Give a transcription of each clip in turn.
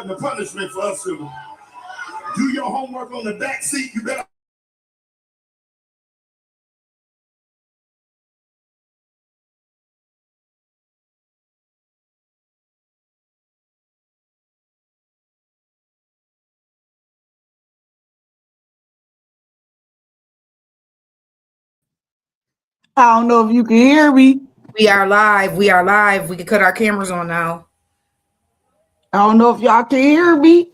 and the punishment for us to do your homework on the back seat. You better. I don't know if you can hear me. We are live. We are live. We can cut our cameras on now. I don't know if y'all can hear me.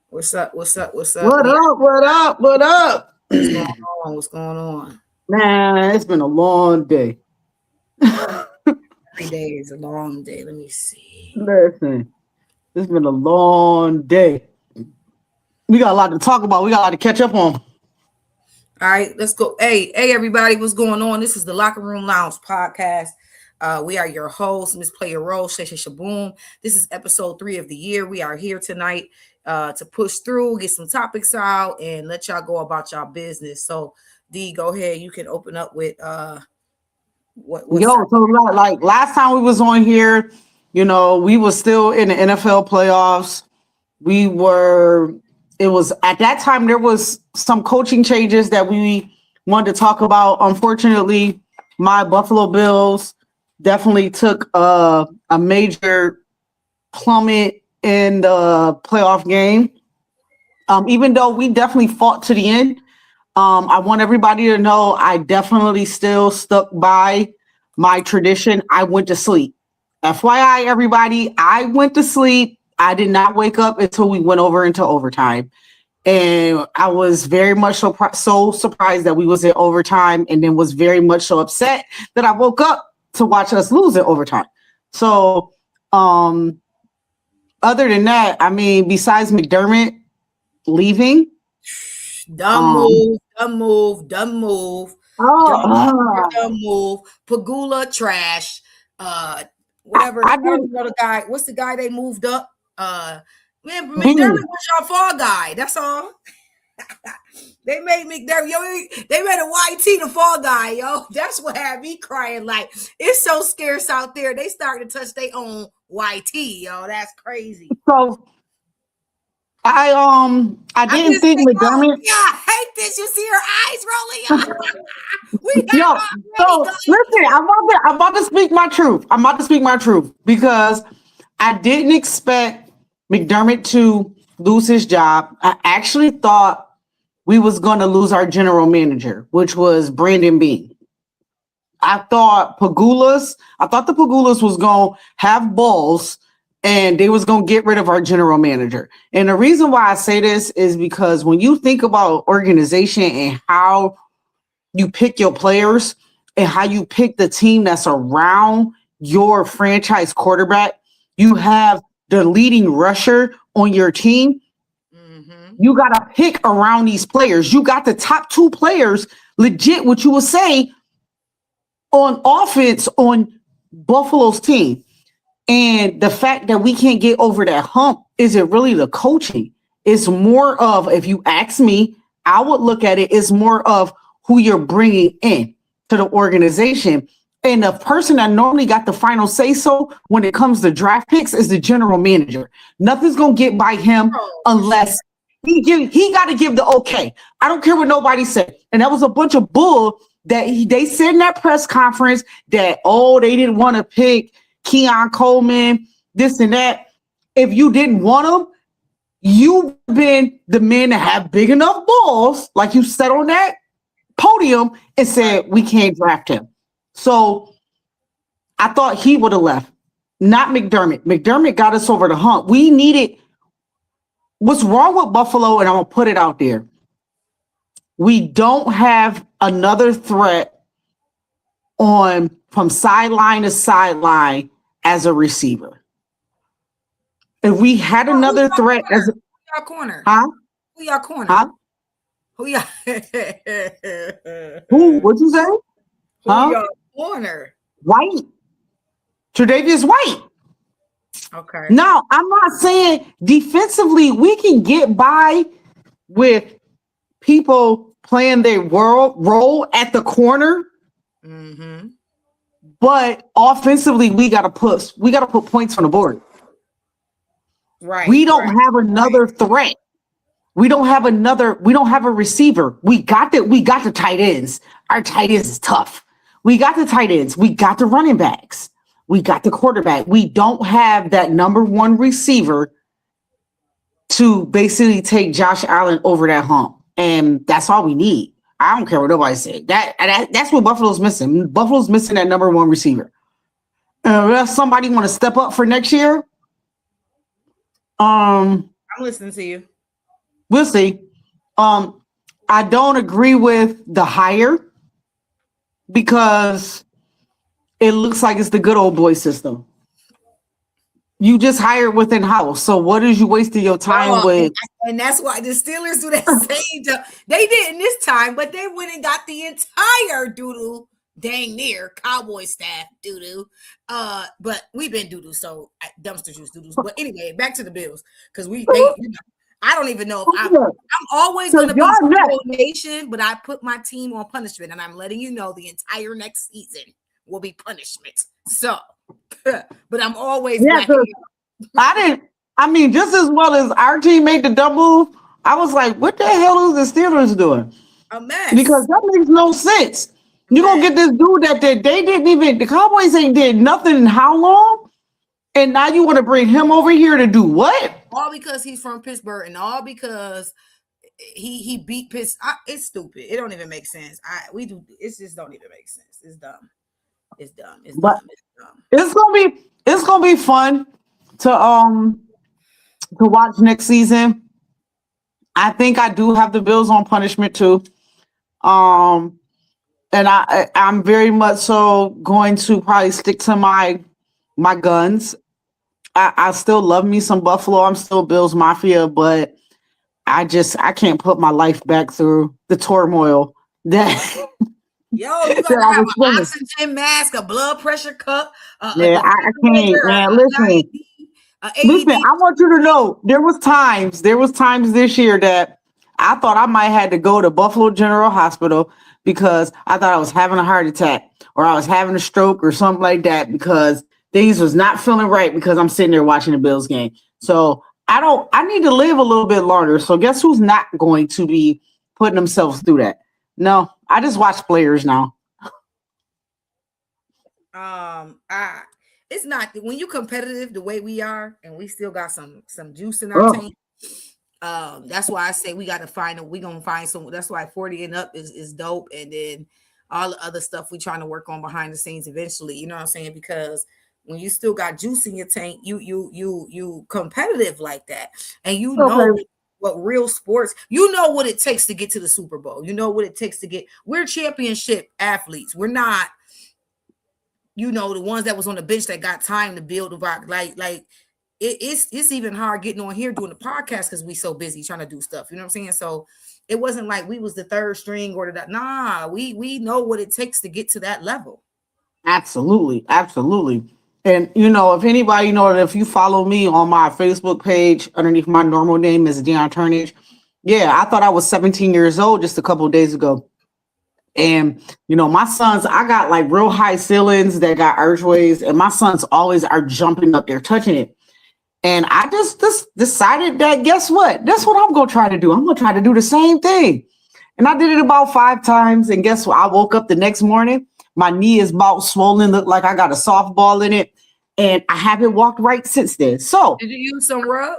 What's up? What's up? What's up? What up? What up? What up? What's going on? What's going on? Man, it's been a long day. Every day is a long day. Let me see. Listen, it's been a long day. We got a lot to talk about. We got a lot to catch up on. All right, let's go. Hey, everybody, what's going on? This is the Locker Room Lounge podcast. We are your hosts, Miss Player Roll, Shesha Shaboom. This is episode 3 of the year. We are here tonight to push through, get some topics out, and let y'all go about y'all business. So, D, go ahead. You can open up with what's so like last time we was on here, we were still in the NFL playoffs. It was at that time there was some coaching changes that we wanted to talk about. Unfortunately, my Buffalo Bills definitely took a major plummet in the playoff game. Even though we definitely fought to the end, I want everybody to know I definitely still stuck by my tradition. I went to sleep. FYI, everybody, I went to sleep. I did not wake up until we went over into overtime. And I was very much so surprised that we was in overtime, and then was very much so upset that I woke up to watch us lose in overtime. So other than that, I mean, besides McDermott leaving, dumb move. Dumb move. Pagula trash. Whatever. I don't know the guy. What's the guy they moved up? Man, McDermott was your fall guy. That's all. They made McDermott. They made a YT the fall guy, yo. That's what had me crying. Like, it's so scarce out there. They starting to touch their own YT, yo. That's crazy. So I didn't think McDermott. Yeah, I hate this. You see her eyes rolling. Listen, I'm about to speak my truth. I'm about to speak my truth because I didn't expect McDermott to lose his job. I actually thought we was going to lose our general manager, which was Brandon Beane. I thought the Pagulas was going to have balls and they was going to get rid of our general manager. And the reason why I say this is because when you think about organization and how you pick your players and how you pick the team that's around your franchise quarterback, you have the leading rusher on your team. Mm-hmm. You got to pick around these players. You got the top 2 players, legit, what you would say, on offense on Buffalo's team. And the fact that we can't get over that hump isn't really the coaching. It's more of, if you ask me, I would look at it, it's more of who you're bringing in to the organization. And the person that normally got the final say so when it comes to draft picks is the general manager. Nothing's going to get by him unless he got to give the okay. I don't care what nobody said. And that was a bunch of bull that they said in that press conference that, they didn't want to pick Keon Coleman, this and that. If you didn't want him, you've been the man to have big enough balls, like you said on that podium, and said, we can't draft him. So I thought he would have left, not McDermott. McDermott got us over the hump. We needed what's wrong with Buffalo, and I'm going to put it out there. We don't have another threat from sideline to sideline as a receiver. If we had another threat as a corner. Huh? Who y'all corner? Huh? Who y'all? Who? What'd you say? Who y'all corner? White. Tre'Davious White. Okay. Now, I'm not saying defensively we can get by with people playing their role at the corner. Mm-hmm. But offensively, we gotta put points on the board. Right. We don't have another threat. We don't have a receiver. We got the tight ends. Our tight ends is tough. We got the tight ends. We got the running backs. We got the quarterback. We don't have that number one receiver to basically take Josh Allen over that hump. And that's all we need. I don't care what nobody said. That's what Buffalo's missing. Buffalo's missing that number one receiver. Unless somebody want to step up for next year, I'm listening to you. We'll see. I don't agree with the hire because it looks like it's the good old boy system. You just hired within house. So what is you wasting your time with? And that's why the Steelers do that same job. They didn't this time, but they went and got the entire doo-doo, dang near Cowboy staff doo-doo. But we've been doo-doo, so dumpster juice doo-doos. But anyway, back to the Bills. Because I don't even know if I'm always going to be Super Nation, but I put my team on punishment, and I'm letting you know the entire next season will be punishment. So, but I'm always just as well as our team made the double, I was like, what the hell is the Steelers doing? A mess. Because that makes no sense. You're going to get this dude that they didn't even, the Cowboys ain't did nothing in how long? And now you want to bring him over here to do what? All because he's from Pittsburgh and all because he beat Pittsburgh. It's stupid. It don't even make sense. It just don't even make sense. It's dumb. It's dumb. It's dumb. It's gonna be fun to watch next season. I think I do have the Bills on punishment too. And I'm very much so going to probably stick to my guns. I still love me some Buffalo. I'm still Bills Mafia, but I can't put my life back through the turmoil that. Yo, you gotta have an oxygen mask, a blood pressure cup. I can't, man. Listen, I want you to know there was times this year that I thought I might have to go to Buffalo General Hospital because I thought I was having a heart attack or I was having a stroke or something like that because things was not feeling right because I'm sitting there watching the Bills game. So I need to live a little bit longer. So guess who's not going to be putting themselves through that? No, I just watch players now. It's not when you're competitive the way we are, and we still got some juice in our tank. That's why I say we got to we're gonna find some. That's why 40 and up is dope, and then all the other stuff we trying to work on behind the scenes eventually. You know what I'm saying? Because when you still got juice in your tank, you competitive like that, and you know what real sports, you know what it takes to get to the Super Bowl. You know what it takes to get. We're championship athletes. We're not, the ones that was on the bench that got time to build a rock. Like it's even hard getting on here doing the podcast because we so busy trying to do stuff. You know what I'm saying? So it wasn't like we was the third string or that. Nah, we know what it takes to get to that level. Absolutely. And if anybody if you follow me on my Facebook page underneath my normal name is Deion Turnage. Yeah, I thought I was 17 years old just a couple of days ago. And my sons, I got like real high ceilings that got archways, and my sons always are jumping up there, touching it. And I just decided that guess what? That's what I'm gonna try to do. I'm gonna try to do the same thing. And I did it about 5 times. And guess what? I woke up the next morning. My knee is about swollen, look like I got a softball in it. And I haven't walked right since then. So did you use some rub?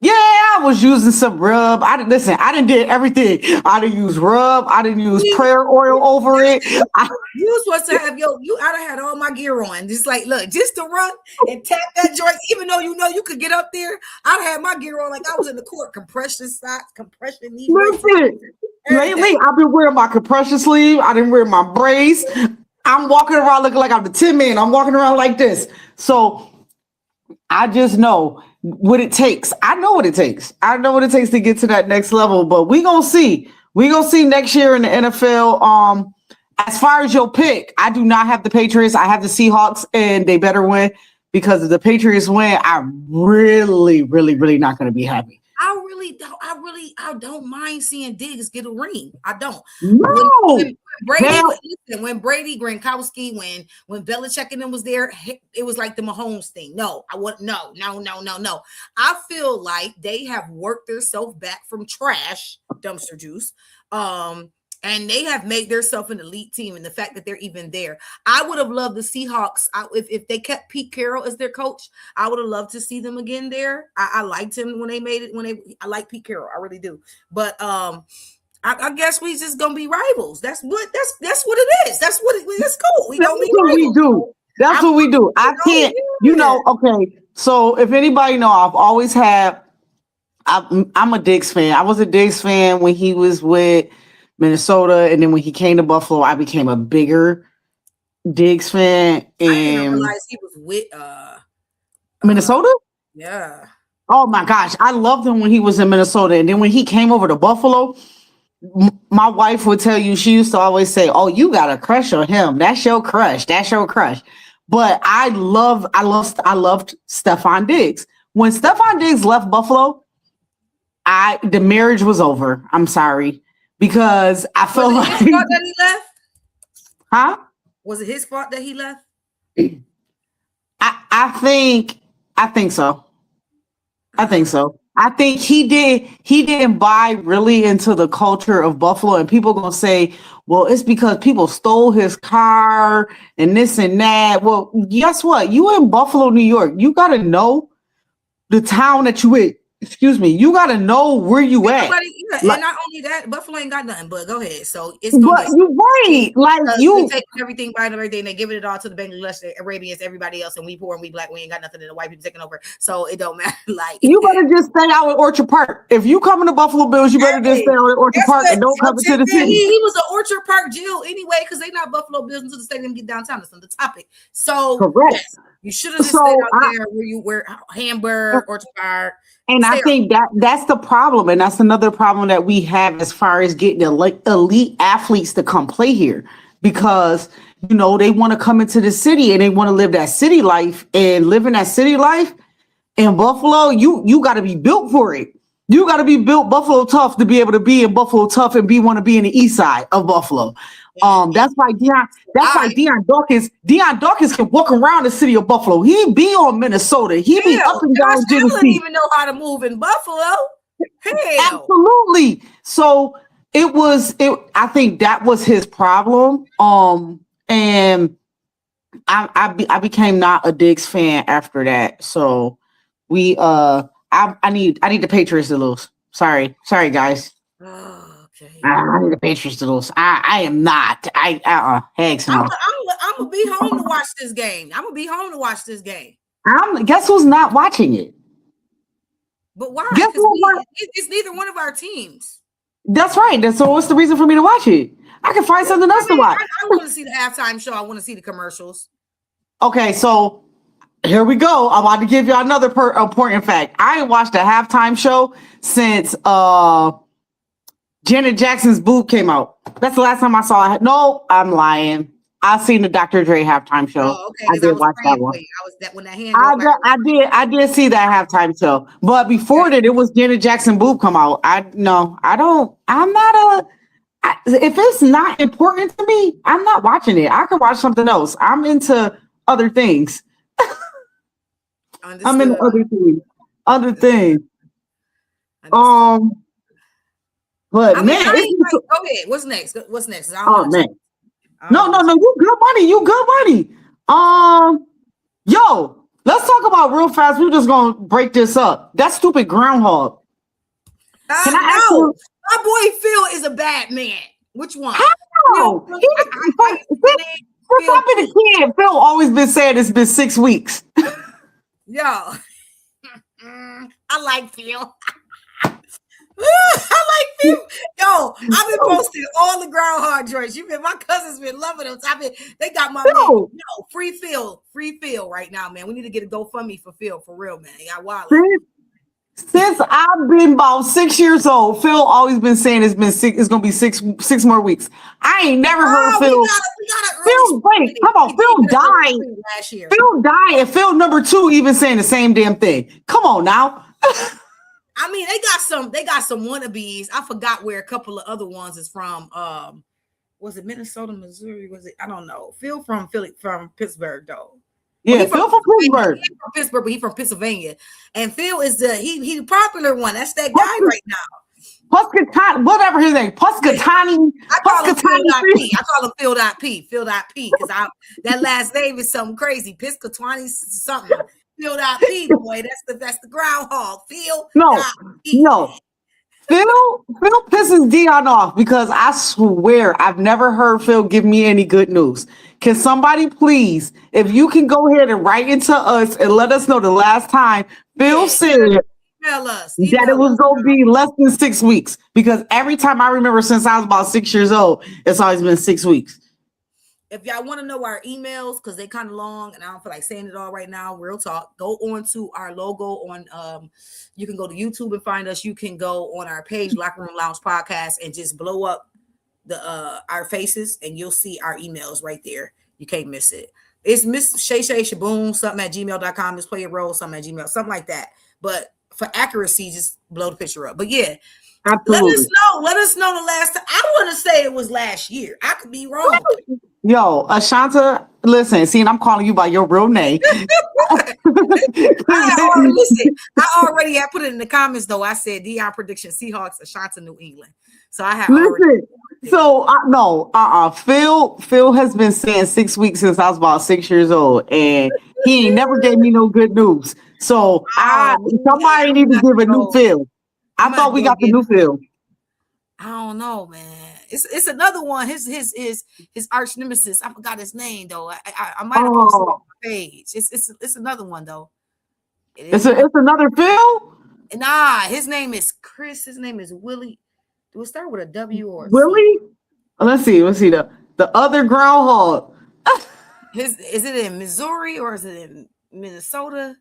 Yeah, I was using some rub. I didn't did everything. I didn't use rub. I didn't use prayer oil over it. You supposed to have I'd have had all my gear on. Just like, look, just to run and tap that joint, even though you could get up there. I'd have my gear on like I was in the court, compression socks, compression knee. Listen, lately I've been wearing my compression sleeve. I didn't wear my brace. I'm walking around looking like I'm the Tin Man. I'm walking around like this. So I just know what it takes. I know what it takes. I know what it takes to get to that next level. But we gonna see. We gonna see next year in the NFL. As far as your pick, I do not have the Patriots. I have the Seahawks, and they better win because if the Patriots win, I'm really, really, really not gonna be happy. I don't mind seeing Diggs get a ring. I don't. No. when Brady Gronkowski, when Belichick and them was there, it was like the Mahomes thing. No. I feel like they have worked themselves back from trash, dumpster juice. And they have made themselves an elite team, and the fact that they're even there. I would have loved the Seahawks if they kept Pete Carroll as their coach. I would have loved to see them again there. I liked him when they made it. I like Pete Carroll, I really do. But I guess we just gonna be rivals. That's what it is. That's what it's cool. That's what we do. That's what we do. I can't. Okay. So if anybody know, I've always had. I'm a Diggs fan. I was a Diggs fan when he was with Minnesota, and then when he came to Buffalo, I became a bigger Diggs fan. And I didn't realize he was with Minnesota. Yeah. Oh my gosh, I loved him when he was in Minnesota, and then when he came over to Buffalo, my wife would tell you, she used to always say, "Oh, you got a crush on him. That's your crush. That's your crush." But I loved Stephon Diggs. When Stephon Diggs left Buffalo, the marriage was over. I'm sorry. Because I feel like his fault that he left? Huh? Was it his fault that he left? I think so. I think so. I think he didn't buy really into the culture of Buffalo, and people gonna say, well, it's because people stole his car and this and that. Well, guess what? You in Buffalo, New York. You gotta know the town that you in. Excuse me, you got to know where you at. And not only that, Buffalo ain't got nothing. But go ahead. So it's gonna you're right. Like you take everything by everything. They give it all to the Bangladesh, Arabians, everybody else, and we poor and we black. We ain't got nothing. And the white people taking over. So it don't matter. Like you better just stay out at Orchard Park. If you coming to Buffalo Bills, you better just stay out at Orchard Park and don't come to the city. He was an Orchard Park Jill anyway, because they not Buffalo Bills until the stadium get downtown. That's on the topic. So correct. Yes, you should have just stayed out there where Hamburg, Orchard Park. And I think that's the problem. And that's another problem that we have as far as getting elite athletes to come play here, because, they want to come into the city and they want to live that city life, and living that city life in Buffalo, you got to be built for it. You got to be built Buffalo tough to be able to be in Buffalo tough and want to be in the east side of Buffalo. That's why Deion Dawkins can walk around the city of Buffalo. He be on Minnesota. He be up and down Tennessee. Didn't even know how to move in Buffalo. Hell. Absolutely. So I think that was his problem. And I became not a Diggs fan after that. So I need the Patriots to lose. Sorry guys. Okay. I need the Patriots to lose. I am not. Heck no. I'm gonna be home to watch this game. Guess who's not watching it? But why? It's neither one of our teams. That's right. So what's the reason for me to watch it? I can find something else to watch. I want to see the halftime show. I want to see the commercials. Okay, so here we go. I'm about to give you another important fact. I ain't watched a halftime show since Janet Jackson's Boob came out. That's the last time I saw it. No, I'm lying. I seen the Dr. Dre halftime show. Oh, okay. I did watch that one. I did see that halftime show. But before that, it was Janet Jackson Boob come out. If it's not important to me, I'm not watching it. I could watch something else. I'm into other things. I'm into other things. But go ahead. What's next? Man. No, you good money. Yo, let's talk about real fast. We're just gonna break this up. That stupid groundhog. Can I ask you? My boy Phil is a bad man. Which one? How? Since I've been a kid, Phil always been saying it's been 6 weeks. Yo, I like Phil. I like Phil. Yo, I've been posting all the groundhog joints. My cousins been loving them. They got my name. Free Phil right now, man. We need to get a GoFundMe for Phil, for real, man. Yeah, wild. Since I've been about 6 years old, Phil always been saying it's gonna be six more weeks. I ain't never heard Phil. Phil died last year. Phil died, and Phil number 2 even saying the same damn thing. Come on now. I mean, they got some wannabes. I forgot where a couple of other ones is from. Was it Minnesota, Missouri? Was it? I don't know. Phil from Pittsburgh though. Yeah, Phil from Pittsburgh. He's from Pittsburgh, but he's from Pennsylvania. And Phil is the popular one. That's that guy right now. Puscatani, whatever his name, Puscatani. I call him Phil.P. I call him Phil.P. Phil.P. Because that last name is something crazy. Piscatani something. Phil.P. Boy, that's the groundhog. Phil. No. Phil pisses Dion off because I swear I've never heard Phil give me any good news. Can somebody please, if you can go ahead and write into us and let us know the last time Phil said that it was going to be less than 6 weeks? Because every time I remember since I was about 6 years old, it's always been 6 weeks. If y'all want to know our emails, because they're kind of long and I don't feel like saying it all right now, real talk, go on to our logo on you can go to YouTube and find us. You can go on our page, Locker Room Lounge Podcast, and just blow up the our faces and you'll see our emails right there. You can't miss it. It's Miss Shay Shaboom, something at gmail.com, Miss Play Your Role, something at Gmail, something like that. But for accuracy, just blow the picture up. But yeah. Absolutely. Let us know the last time. I want to say it was last year. I could be wrong. Yo, Ashanta, listen, see, I'm calling you by your real name. I already had put it in the comments, though. I said Dion prediction, Seahawks, Ashanta, New England. So I have Phil has been saying 6 weeks since I was about 6 years old, and he ain't never gave me no good news. So somebody need to give a new Phil. I thought we got the new Phil. I don't know, man. It's another one. His arch nemesis. I forgot his name though. I might have posted it on my page. It's another one though. It's another Phil. Nah, his name is Chris. His name is Willie. Do it start with a W or a Willie? Let's see the other groundhog. Is it in Missouri or is it in Minnesota?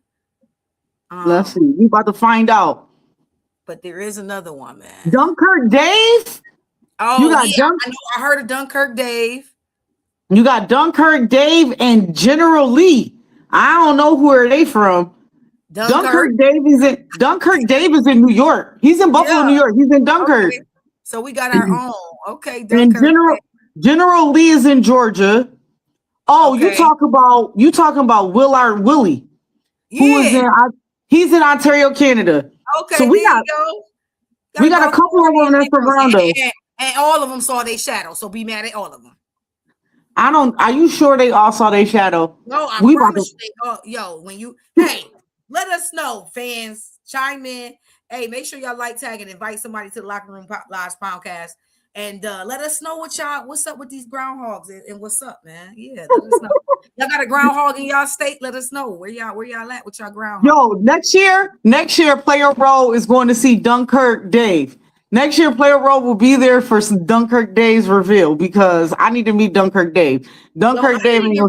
Let's see. We about to find out. But there is another one, man. Dunkirk Dave. Oh, you got I heard of Dunkirk Dave. You got Dunkirk Dave and General Lee. I don't know who are they from. Dunkirk Dave is in New York. He's in Buffalo, New York. He's in Dunkirk. Okay. So we got our own. Okay, Dunkirk. And General Lee is in Georgia. Oh, okay. you talking about Willard Willie? Yeah. He's in Ontario, Canada. Okay, so we got a couple of them that's around us. And all of them saw their shadow, so be mad at all of them. Are you sure they all saw their shadow? No, I promise you. Let us know, fans. Chime in. Hey, make sure y'all like, tag, and invite somebody to the Locker Room Live podcast. And let us know what's up with these groundhogs and what's up, man. Yeah, let us know. Y'all got a groundhog in y'all state? Let us know where y'all at with y'all groundhog. Yo, next year, Player Row is going to see Dunkirk Dave. Next year, Player Row will be there for some Dunkirk Dave's reveal because I need to meet Dunkirk Dave. Dunkirk Dave. Now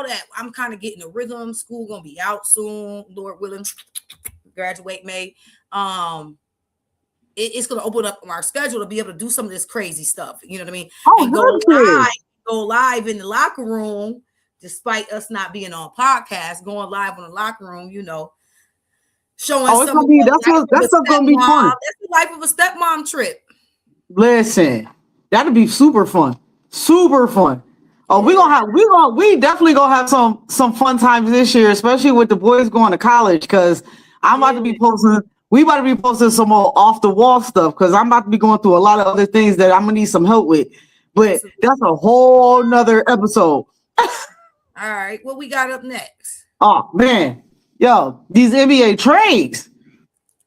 that I'm kind of getting a rhythm, school gonna be out soon. Lord willing, graduate May. It's going to open up our schedule to be able to do some of this crazy stuff. You know what I mean? And go live in the locker room, despite us not being on podcast, going live on the locker room, showing that's going to be fun. That's the life of a stepmom trip. Listen, that'll be super fun. Super fun. Oh, we definitely gonna have some fun times this year, especially with the boys going to college, because I'm about to be posting. We about to be posting some more off the wall stuff because I'm about to be going through a lot of other things that I'm gonna need some help with. But that's a whole nother episode. All right, what we got up next? Oh man, yo, these NBA trades.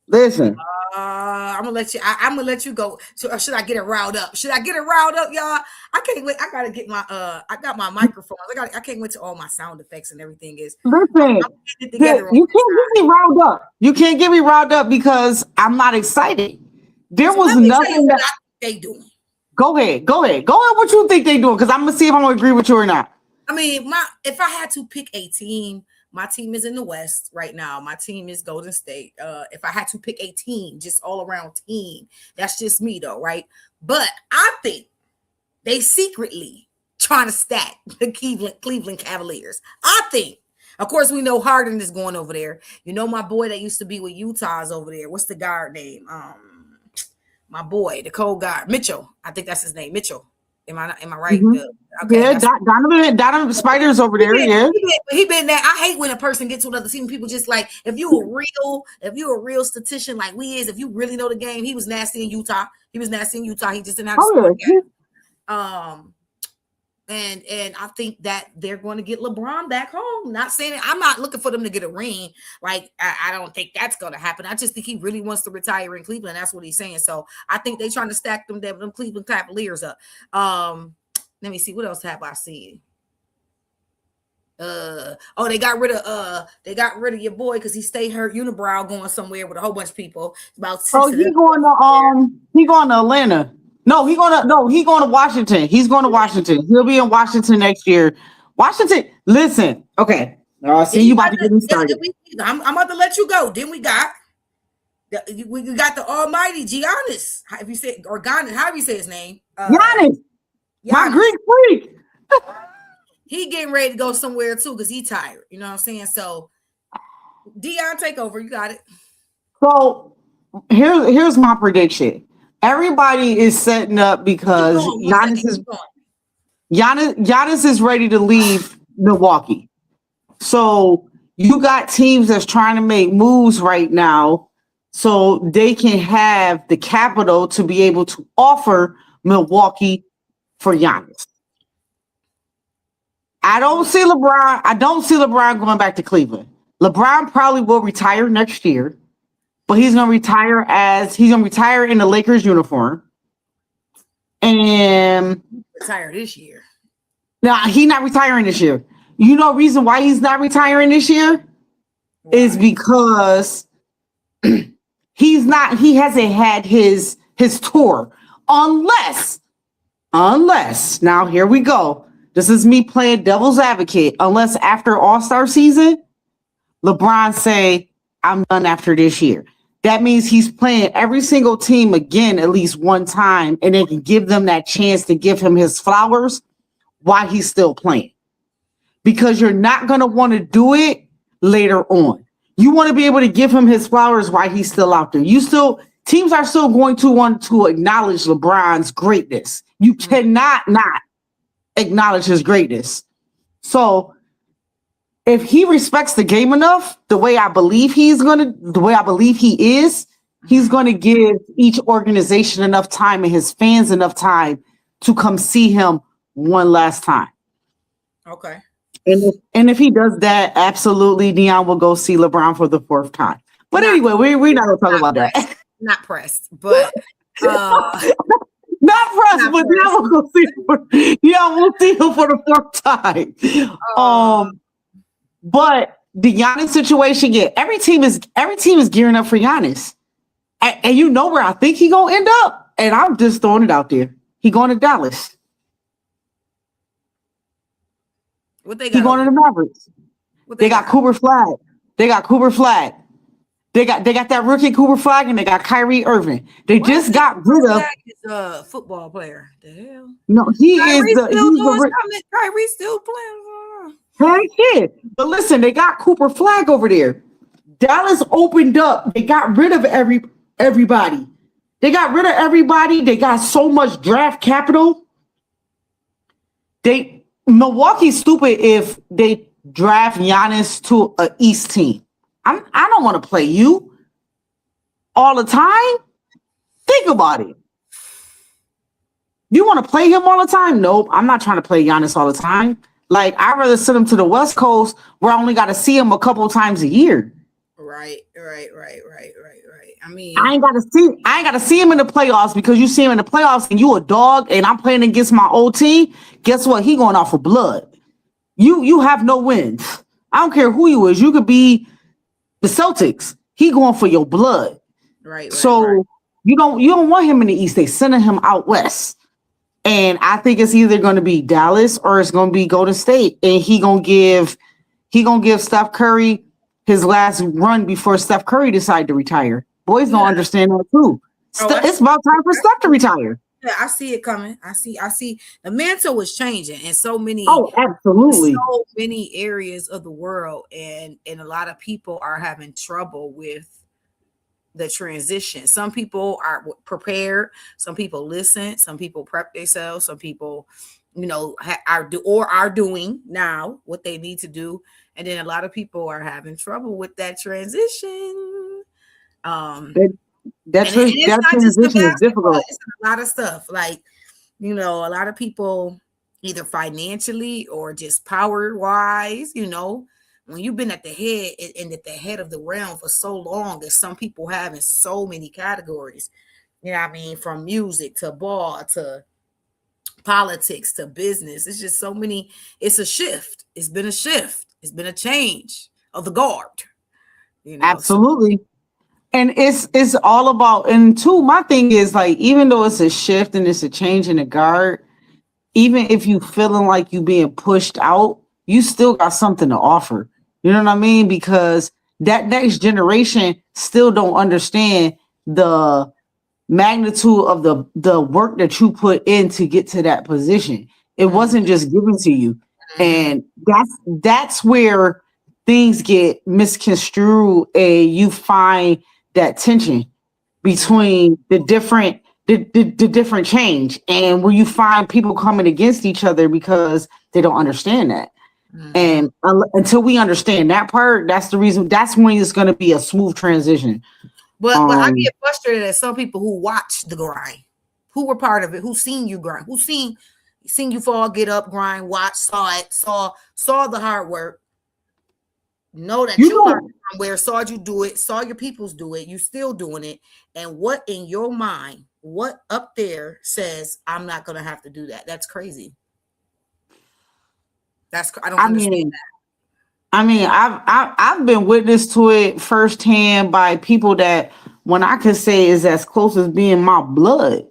Listen. I'm gonna let you go. So, or should I get it riled up? Y'all? I can't wait. I gotta get my I got my microphone. I can't wait till all my sound effects and everything is. Listen, you can't get me riled up. You can't get me riled up because I'm not excited. There was nothing that they doing. Go ahead. What you think they doing? Because I'm gonna see if I'm gonna agree with you or not. I mean, if I had to pick a team. My team is in the West right now. My team is Golden State. If I had to pick a team, just all around team, that's just me though, right? But I think they secretly trying to stack the Cleveland Cavaliers. I think, of course, we know Harden is going over there. My boy that used to be with Utah is over there. What's the guard name? my boy, the cold guy, Mitchell. I think that's his name, Mitchell. Am I right? Mhm. Okay. Yeah, Donovan Spider's over there. He been there. I hate when a person gets to another team. People just like if you're a real statistician like we is, if you really know the game, he was nasty in Utah. He just didn't have to score again. And I think that they're going to get LeBron back home. Not saying I'm not looking for them to get a ring. Like I don't think that's going to happen. I just think he really wants to retire in Cleveland. That's what he's saying. So I think they're trying to stack them Cleveland Cavaliers up. Let me see, what else have I seen? They got rid of your boy because he stayed hurt. Unibrow going somewhere with a whole bunch of people. About six. He going to Atlanta. No, he going to Washington. He's going to Washington. He'll be in Washington next year. Washington, listen, okay. See, you about to get me started. I'm about to let you go. Then we got the almighty Giannis. If you say or Giannis, however you say his name. Giannis. My Greek freak. He getting ready to go somewhere too because he tired. You know what I'm saying? So Dion, take over. You got it. So here's my prediction. Everybody is setting up because Giannis is ready to leave Milwaukee. So you got teams that's trying to make moves right now so they can have the capital to be able to offer Milwaukee for Giannis. I don't see LeBron going back to Cleveland. LeBron probably will retire next year. But he's gonna retire in the Lakers uniform, and retire this year. Now he's not retiring this year. You know, reason why he's not retiring this year is because he hasn't had his tour, unless now here we go. This is me playing devil's advocate. Unless after All-Star season, LeBron say, I'm done after this year. That means he's playing every single team again at least one time, and they can give them that chance to give him his flowers while he's still playing. Because you're not going to want to do it later on. You want to be able to give him his flowers while he's still out there. Teams are still going to want to acknowledge LeBron's greatness. You cannot not acknowledge his greatness. So if he respects the game enough, the way I believe he is, he's going to give each organization enough time and his fans enough time to come see him one last time. Okay. And if he does that, absolutely, Dion will go see LeBron for the fourth time. But anyway, we're not going to talk about that. Not pressed, but not pressed, but Dion will see him for the fourth time. But the Giannis situation, every team is gearing up for Giannis. And you know where I think he's gonna end up. And I'm just throwing it out there. He going to Dallas. What they got? He going to the Mavericks. They got Cooper Flag. They got that rookie Cooper Flag, and they got Kyrie Irving. They just got rid of a football player. The hell? No, Kyrie still playing. Heck yeah. But listen, they got Cooper Flag over there. Dallas opened up. They got rid of everybody. They got so much draft capital. Milwaukee's stupid if they draft Giannis to an East team. I don't want to play you all the time. Think about it. You want to play him all the time? Nope. I'm not trying to play Giannis all the time. Like, I'd rather send him to the West Coast where I only got to see him a couple of times a year. Right. I mean, I ain't got to see him in the playoffs, because you see him in the playoffs and you a dog and I'm playing against my old team. Guess what? He going off for blood. You have no wins. I don't care who you is. You could be the Celtics. He going for your blood. Right. So you don't want him in the East. They sending him out West. And I think it's either going to be Dallas or it's going to be Golden State. And he gonna give Steph Curry his last run before Steph Curry decide to retire. Boys don't understand that too. It's about time for Steph to retire. Yeah, I see it coming. I see the mantle is changing in so many. Oh, absolutely. So many areas of the world, and a lot of people are having trouble with the transition. Some people are prepared, some people listen, some people prep themselves, some people, you know, are doing now what they need to do, and then a lot of people are having trouble with that transition. That transition is difficult. It's a lot of stuff, like, you know, a lot of people either financially or just power wise, you know, when you've been at the head and at the head of the realm for so long, that some people have in so many categories, you know what I mean, from music to ball to politics to business. It's just so many. It's a shift. It's been a shift. It's been a change of the guard. You know, absolutely. And it's all about, and two, my thing is, like, even though it's a shift and it's a change in the guard, even if you feeling like you being pushed out, you still got something to offer. You know what I mean? Because that next generation still don't understand the magnitude of the work that you put in to get to that position. It wasn't just given to you. And that's where things get misconstrued, and you find that tension between the different change, and where you find people coming against each other because they don't understand that. And until we understand that part, that's the reason. That's when it's going to be a smooth transition. But I get frustrated at some people who watch the grind, who were part of it, who seen you grind, who seen you fall, get up, grind, watch, saw it, saw the hard work. Know that you learned somewhere, saw you do it, saw your peoples do it, you still doing it. And what in your mind, what up there says, I'm not gonna have to do that? That's crazy. I don't understand that. I mean, I've been witness to it firsthand by people that, when I could say, is as close as being my blood.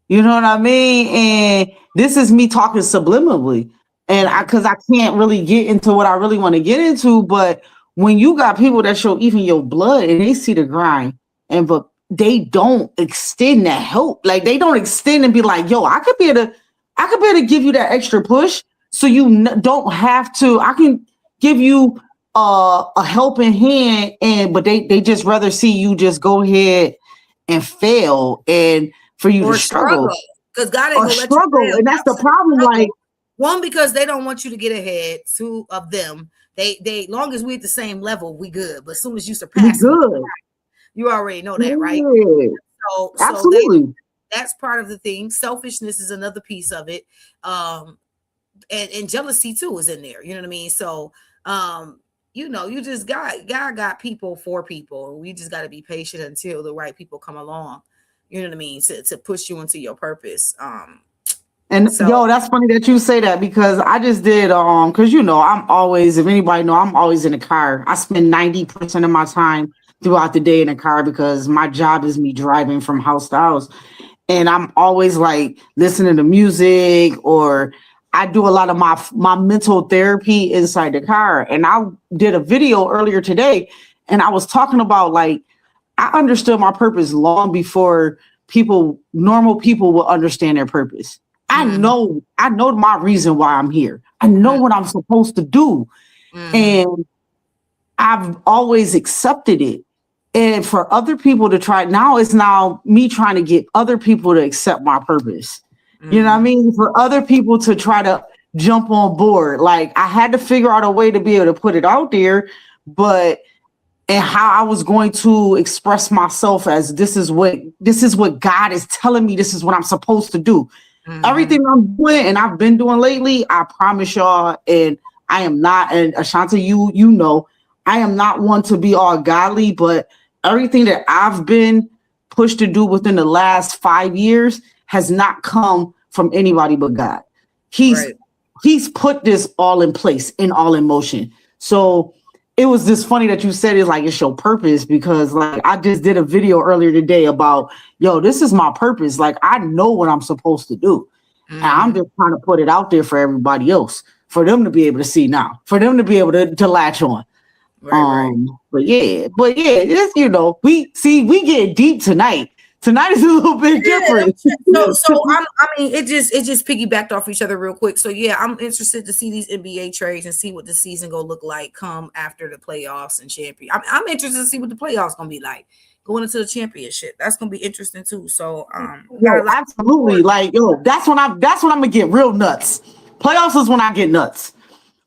You know what I mean? And this is me talking subliminally. And because I can't really get into what I really want to get into, but when you got people that show even your blood and they see the grind, but they don't extend that help, like they don't extend and be like, yo, I could be able to give you that extra push, so you don't have to. I can give you a helping hand, but they just rather see you just go ahead and fail, and for you to struggle. Because God ain't gonna let you fail. And that's the problem. Like, one, because they don't want you to get ahead. Two, of them, they long as we at the same level, we good. But as soon as you surpass them, you already know that, right? So absolutely, that's part of the thing. Selfishness is another piece of it. And jealousy too is in there. You know what I mean? So you know, you just God got people for people. We just got to be patient until the right people come along. You know what I mean? To push you into your purpose. And yo, that's funny that you say that, because I just did because you know, I'm always, if anybody know, I'm always in the car. I spend 90% of my time throughout the day in the car because my job is me driving from house to house. And I'm always like listening to music, or I do a lot of my mental therapy inside the car. And I did a video earlier today, and I was talking about, like, I understood my purpose long before normal people will understand their purpose. I know my reason why I'm here. I know what I'm supposed to do. And I've always accepted it. And for other people to try, it's now me trying to get other people to accept my purpose. You know what I mean? For other people to try to jump on board. Like, I had to figure out a way to be able to put it out there, and how I was going to express myself as this is what God is telling me. This is what I'm supposed to do. Everything I'm doing and I've been doing lately, I promise y'all, and I am not, and Ashanta, you know, I am not one to be all godly, but everything that I've been pushed to do within the last 5 years has not come from anybody but God. He's put this all in place and all in motion. So it was just funny that you said it's your purpose, because like I just did a video earlier today about, yo, this is my purpose. Like, I know what I'm supposed to do. And I'm just trying to put it out there for everybody else, for them to be able to see now, for them to be able to latch on. Right. But yeah, just, you know, we get deep tonight. Tonight is a little bit different. So it just piggybacked off each other real quick. So yeah, I'm interested to see these NBA trades and see what the season gonna look like come after the playoffs and champion. I'm interested to see what the playoffs gonna be like. going into the championship. That's gonna be interesting too. So absolutely. Like, that's when I'm gonna get real nuts. Playoffs is when I get nuts.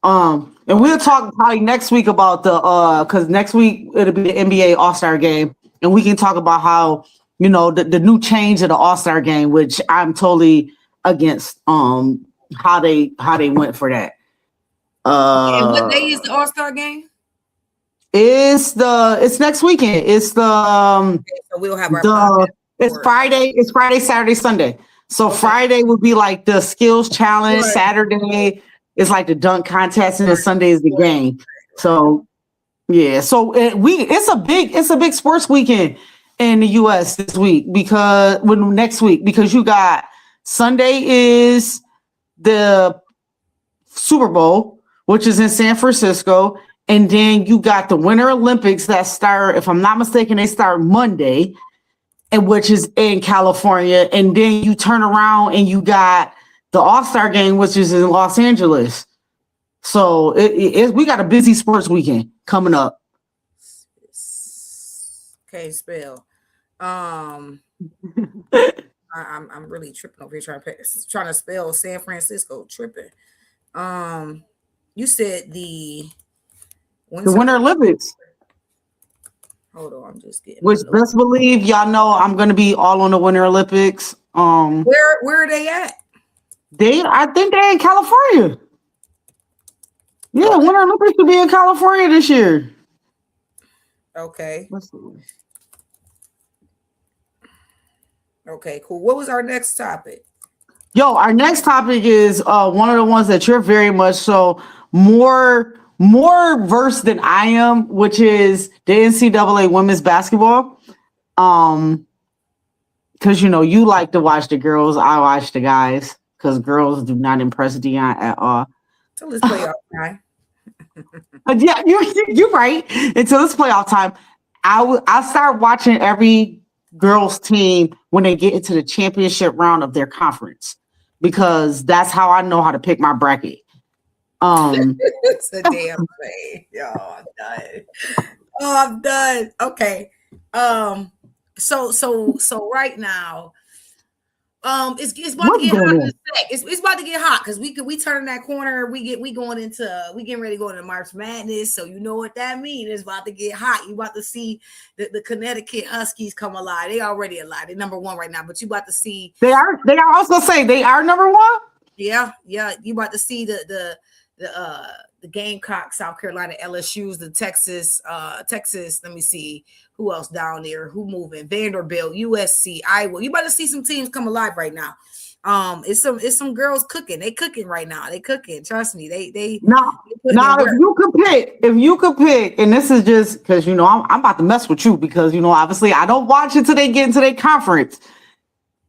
And we'll talk probably next week about because next week it'll be the NBA All-Star game, and we can talk about how the new change of the All-Star game, which I'm totally against. How they went for that. And what day is the All-Star game? It's next weekend. It's the so we'll have our it's Friday. It's Friday, Saturday, Sunday. So Friday would be like the skills challenge. Right. Saturday is like the dunk contest, and then Sunday is the game. So yeah, so it's a big sports weekend in the U.S. this week next week because you got Sunday is the Super Bowl, which is in San Francisco. And then you got the Winter Olympics that start, if I'm not mistaken, they start Monday, and which is in California. And then you turn around and you got the All-Star game, which is in Los Angeles. So we got a busy sports weekend coming up. Okay, spell. I'm really tripping over here trying to spell San Francisco. Tripping. You said the Winter Olympics. Hold on, I'm just getting. Which best believe y'all know I'm gonna be all on the Winter Olympics. Where are they at? I think they're in California. Yeah, Winter Olympics will be in California this year. Okay. Okay, cool. What was our next topic? Our next topic is one of the ones that you're very much so more versed than I am, which is the NCAA women's basketball. Because you like to watch the girls, I watch the guys, because girls do not impress Dion at all. Until it's playoff time. Yeah, you're right. Until it's playoff time, I'll start watching every girls team when they get into the championship round of their conference, because that's how I know how to pick my bracket. It's a damn thing. I'm done. Okay. So right now, it's about to get hot in a sec. It's about to get hot because we turn that corner. We getting ready to go into March Madness. So you know what that means. It's about to get hot. You about to see the Connecticut Huskies come alive. They already alive. They're number one right now, but you about to see they are also saying they are number one. Yeah. You about to see the Gamecocks, South Carolina, LSU's, the Texas. Let me see who else down there. Who moving? Vanderbilt, USC, Iowa. You about to see some teams come alive right now. It's some girls cooking. They cooking right now. They cooking. Trust me. They now if you could pick, and this is just because I'm about to mess with you because obviously I don't watch it till they get into their conference.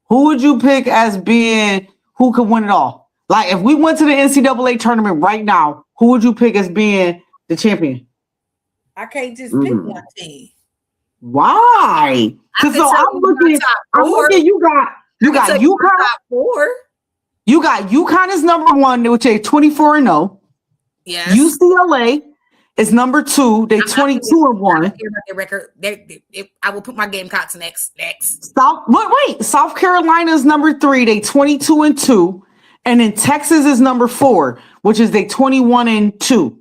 Who would you pick as being who could win it all? Like, if we went to the NCAA tournament right now, who would you pick as being the champion? I can't just pick one team. Why? Because I'm looking. You got UConn. You got UConn is number one, which is 24-0. Yes. UCLA is number 2. They 22-1. Record. I will put my Gamecocks next. South Carolina is number 3. They 22-2. And then Texas is number 4, which is they 21-2.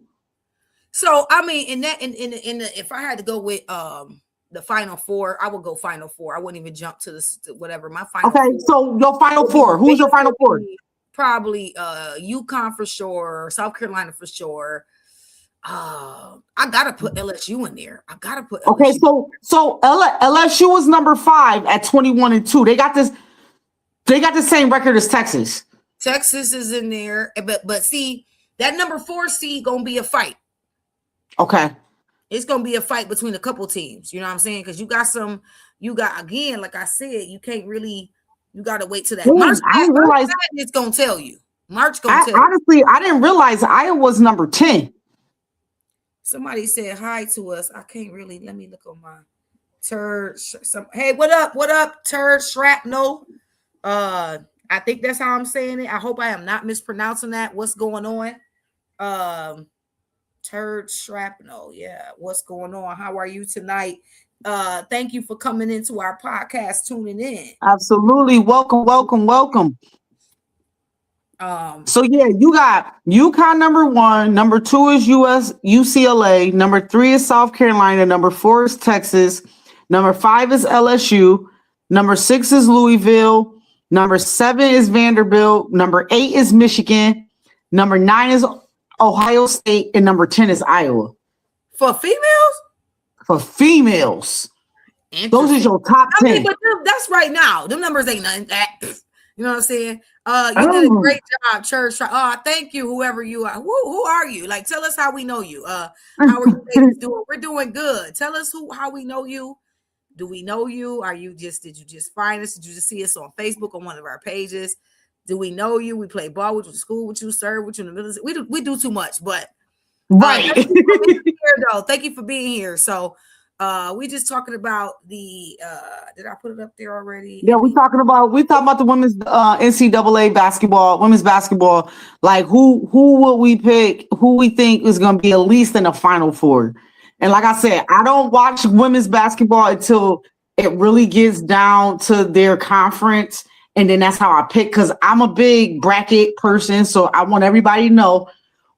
So I mean, if I had to go with the Final Four, I would go Final Four. I wouldn't even jump to whatever my final. Okay, so your Final Four. Who's your Final Four? Probably UConn for sure, South Carolina for sure. I gotta put LSU in there. I gotta put LSU. Okay, so LSU is number 5 at 21-2. They got the same record as Texas. Texas is in there, but see, that number 4 seed gonna be a fight. Okay. It's gonna be a fight between a couple teams. You know what I'm saying? Because you got again, like I said, you can't really. You gotta wait till that. March it's gonna tell you. March gonna tell you. Honestly, I didn't realize Iowa's number 10. Somebody said hi to us. I can't really. Let me look on my turd. Hey, what up? What up, turd shrapnel? I think that's how I'm saying it. I hope I am not mispronouncing that. What's going on? Turd shrapnel. Yeah. What's going on? How are you tonight? Thank you for coming into our podcast, tuning in. Absolutely. Welcome. So yeah, you got UConn number 1, number 2 is UCLA, number 3 is South Carolina, number 4 is Texas, number 5 is LSU, number 6 is Louisville, number 7 is Vanderbilt, number 8 is Michigan, number 9 is Ohio State, and number 10 is Iowa. For females? For females. Those are your top 10. I mean, but that's right now. Them numbers ain't nothing. You know what I'm saying? You did a great job, Church. Thank you, whoever you are. Who are you? Like, tell us how we know you. How are you ladies doing? We're doing good. Tell us how we know you. Do we know you? Did you just find us? Did you just see us on Facebook on one of our pages? Do we know you? We play ball with you, school with you, serve with you in the military. We do too much, but right. Thank you for being here, though. Thank you for being here. So we just talking about the did I put it up there already? Yeah, we talking about the women's NCAA women's basketball. Like who will we pick? Who we think is going to be at least in the Final Four? And like I said, I don't watch women's basketball until it really gets down to their conference, and then that's how I pick. Because I'm a big bracket person, so I want everybody to know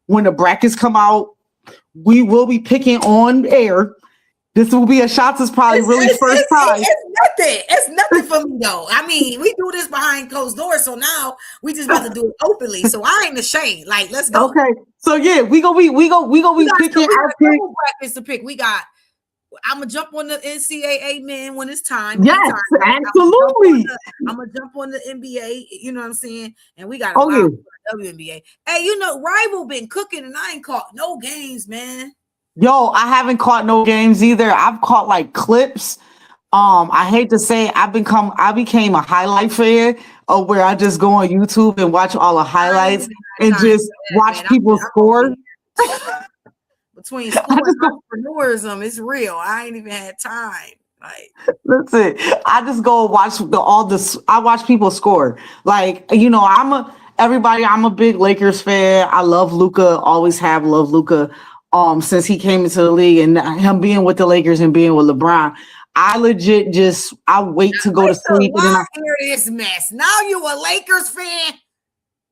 when the brackets come out, we will be picking on air. This will be a Shots' probably first time. It's nothing for me though. I mean, we do this behind closed doors, so now we just about to do it openly. So I ain't ashamed. Like, let's go. Okay. So yeah, we go be picking our brackets to pick. I'm gonna jump on the NCAA men when it's time. Yes, absolutely. I'm gonna jump on the NBA. You know what I'm saying? And we got WNBA. Hey, Rival been cooking, and I ain't caught no games, man. Yo, I haven't caught no games either. I've caught like clips. I hate to say I became a highlight fan of where I just go on YouTube and watch all the highlights and just watch people score. Between school and entrepreneurism, it's real. I ain't even had time. Like, that's it. I just go watch I watch people score. Like, I'm a big Lakers fan. I love Luka, always have loved Luka. Since he came into the league, and him being with the Lakers and being with LeBron, I legit I wait to go to sleep. And then I hear this mess. Now you a Lakers fan?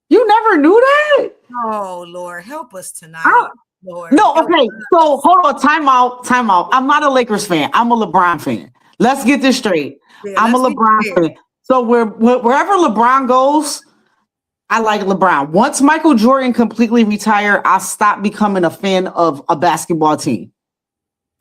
You never knew that? Oh Lord, help us tonight. Lord, no, okay. So hold on, time out. I'm not a Lakers fan. I'm a LeBron fan. Let's get this straight. Yeah, I'm a LeBron fan. So wherever LeBron goes, I like LeBron. Once Michael Jordan completely retired, I stopped becoming a fan of a basketball team.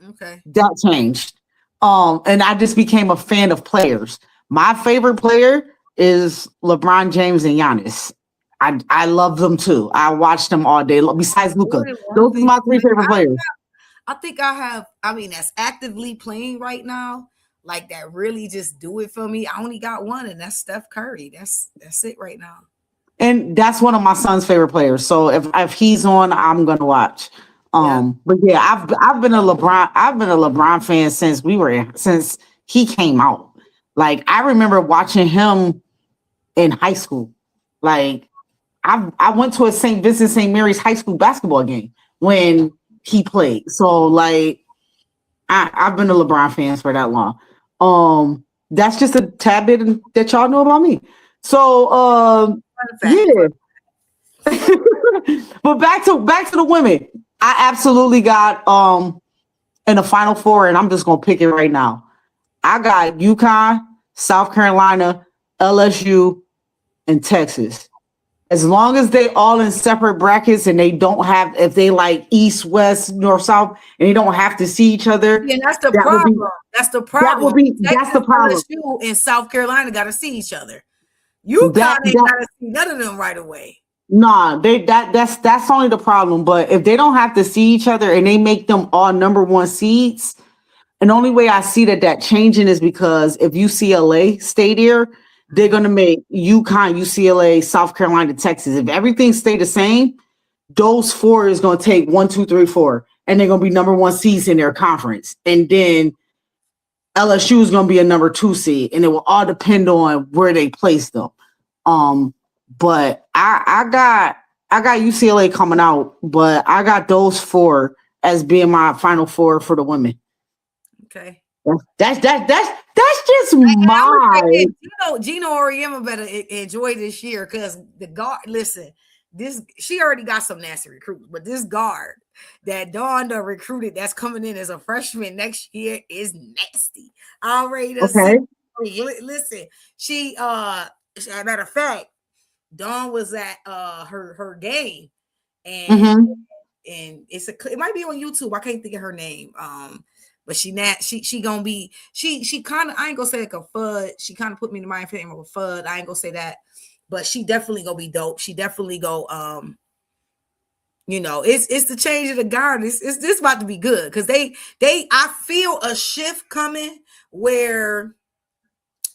Okay. That changed. And I just became a fan of players. My favorite player is LeBron James and Giannis. I love them too. I watch them all day. Besides Luka, those are my 3 favorite players. I think that's actively playing right now. Like that really just do it for me. I only got one, and that's Steph Curry. That's it right now. And that's one of my son's favorite players. So if he's on, I'm gonna watch. But yeah, I've been a LeBron fan since he came out. Like I remember watching him in high school. Like I went to a St. Vincent St. Mary's high school basketball game when he played. So like I've been a LeBron fan for that long. That's just a tad bit that y'all know about me. So yeah. But back to the women. I absolutely got in the Final Four, and I'm just gonna pick it right now. I got UConn, South Carolina, LSU, and Texas. As long as they all in separate brackets and they don't have, if they like East, West, North, South, and they don't have to see each other. Yeah, that's the problem. That's the problem. That's the problem. LSU and South Carolina got to see each other. UConn ain't got to see none of them right away. Nah, that's only the problem. But if they don't have to see each other and they make them all number 1 seeds, and the only way I see that changing is because if UCLA stay there, they're going to make UConn, UCLA, South Carolina, Texas. If everything stay the same, those 4 is going to take 1, 2, 3, 4, and they're going to be number 1 seeds in their conference. And then LSU is going to be a number 2 seed, and it will all depend on where they place them. But I got UCLA coming out, but I got those 4 as being my Final Four for the women. Okay. That's just my. Gino Auriemma better enjoy this year because the guard. Listen, she already got some nasty recruits, but this guard that Dawn recruited that's coming in as a freshman next year is nasty. Already, okay. Listen, she as a matter of fact, Dawn was at her game, and and it might be on YouTube. I can't think of her name. But she gonna be she kind of, I ain't gonna say like a FUD. She kind of put me in the mind frame of a FUD. I ain't gonna say that, but she definitely gonna be dope. She definitely go it's the change of the guard. This about to be good because I feel a shift coming where,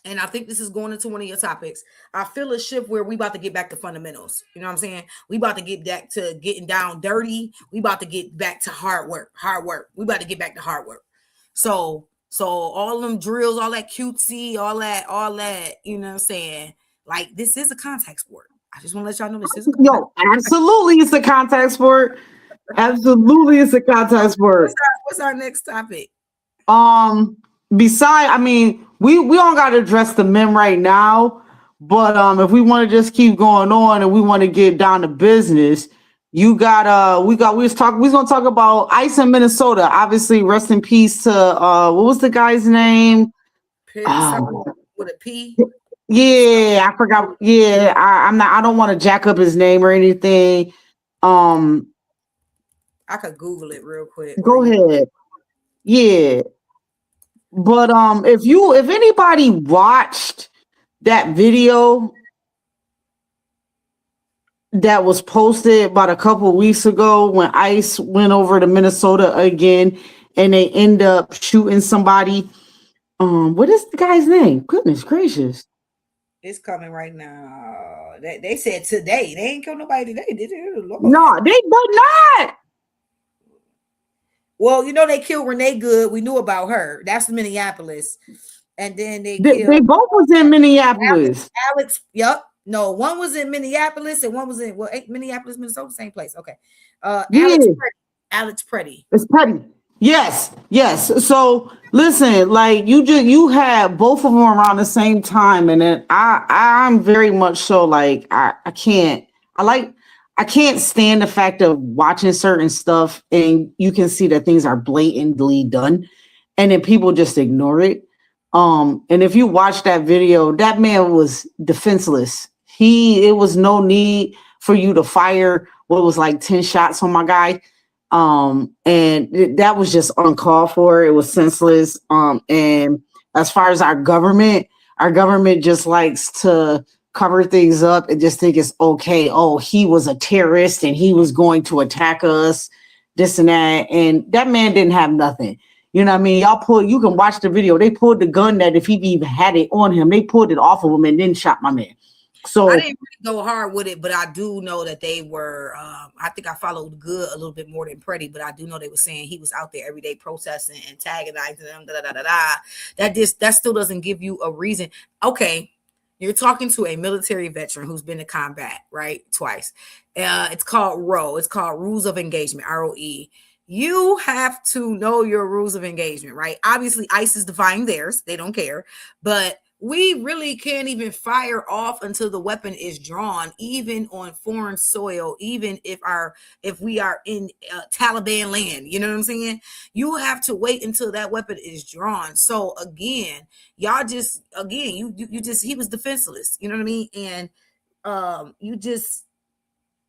and I think this is going into one of your topics. I feel a shift where we about to get back to fundamentals. You know what I'm saying? We about to get back to getting down dirty. We about to get back to hard work. We about to get back to hard work. So all them drills, all that cutesy, all that, you know what I'm saying? Like, this is a contact sport. I just want to let y'all know this is absolutely it's a contact sport. Absolutely it's a contact sport. What's our next topic? Besides, I mean, we don't got to address the men right now, but if we want to just keep going on and we want to get down to business, we was gonna talk about ice in Minnesota. Obviously, rest in peace to what was the guy's name? With a P. Yeah, I forgot. Yeah, I don't want to jack up his name or anything. I could Google it real quick. Go ahead. Yeah. But if anybody watched that video that was posted about a couple of weeks ago when ICE went over to Minnesota again and they end up shooting somebody. What is the guy's name? Goodness gracious. It's coming right now. They said today. They ain't killed nobody today, did they? No, they but not. Well, they killed Renee Good. We knew about her. That's Minneapolis. And then they both was in Minneapolis. Alex, yep. No, one was in Minneapolis and one was in Minneapolis, Minnesota, same place. Okay. Alex Pretty. It's Pretty. Yes. So listen, like you had both of them around the same time, and then I'm very much so like I can't stand the fact of watching certain stuff and you can see that things are blatantly done, and then people just ignore it. And if you watch that video, that man was defenseless. It was no need for you to fire what was like 10 shots on my guy. And that was just uncalled for. It was senseless. And as far as our government just likes to cover things up and just think it's okay. Oh, he was a terrorist and he was going to attack us, this and that. And that man didn't have nothing. You know what I mean? You can watch the video. They pulled the gun that if he even had it on him, they pulled it off of him and then shot my man. So I didn't really go hard with it, but I do know that they were, I think I followed Good a little bit more than Pretty, but I do know they were saying he was out there every day protesting, antagonizing them, That still doesn't give you a reason. Okay, you're talking to a military veteran who's been to combat, right? Twice. It's called ROE. It's called Rules of Engagement, ROE. You have to know your rules of engagement, right? Obviously, ICE is defying theirs. They don't care, but we really can't even fire off until the weapon is drawn, even on foreign soil, even if we are in Taliban land. You know what I'm saying? You have to wait until that weapon is drawn. So again, he was defenseless. You know what I mean? And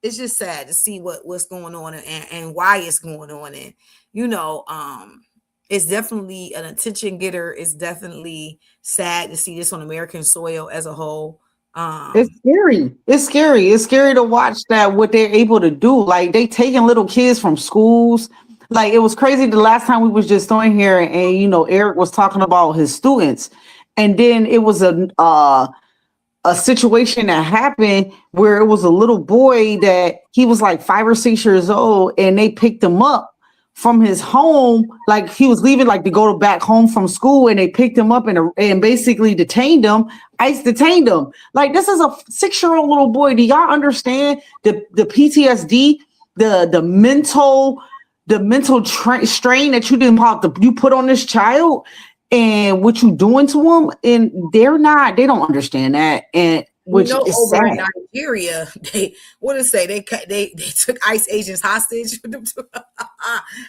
it's just sad to see what's going on and why it's going on. And it's definitely an attention getter. It's definitely sad to see this on American soil as a whole. It's scary. It's scary to watch that, what they're able to do. Like, they taking little kids from schools. Like, it was crazy the last time we was just on here and, Eric was talking about his students. And then it was a situation that happened where it was a little boy that he was like 5 or 6 years old and they picked him up from his home, like he was leaving, like to go back home from school, and they picked him up and basically detained him. ICE detained him. Like, this is a 6-year-old little boy. Do y'all understand the PTSD, the mental strain that you put on this child? and what you doing to them, and they don't understand that, and which is over sad. in Nigeria, they took ICE agents hostage.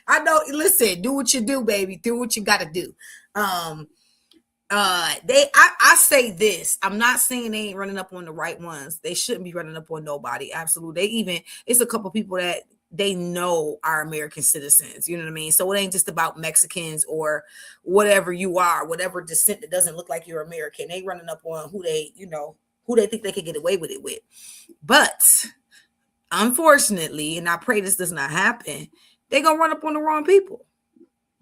I know. Listen, do what you do, baby. Do what you got to do. I say this. I'm not saying they ain't running up on the right ones. They shouldn't be running up on nobody. Absolutely. It's a couple people that they know are American citizens. You know what I mean? So it ain't just about Mexicans or whatever you are, whatever descent that doesn't look like you're American. They running up on who they think they could get away with it with. But unfortunately, and I pray this does not happen, they're gonna run up on the wrong people.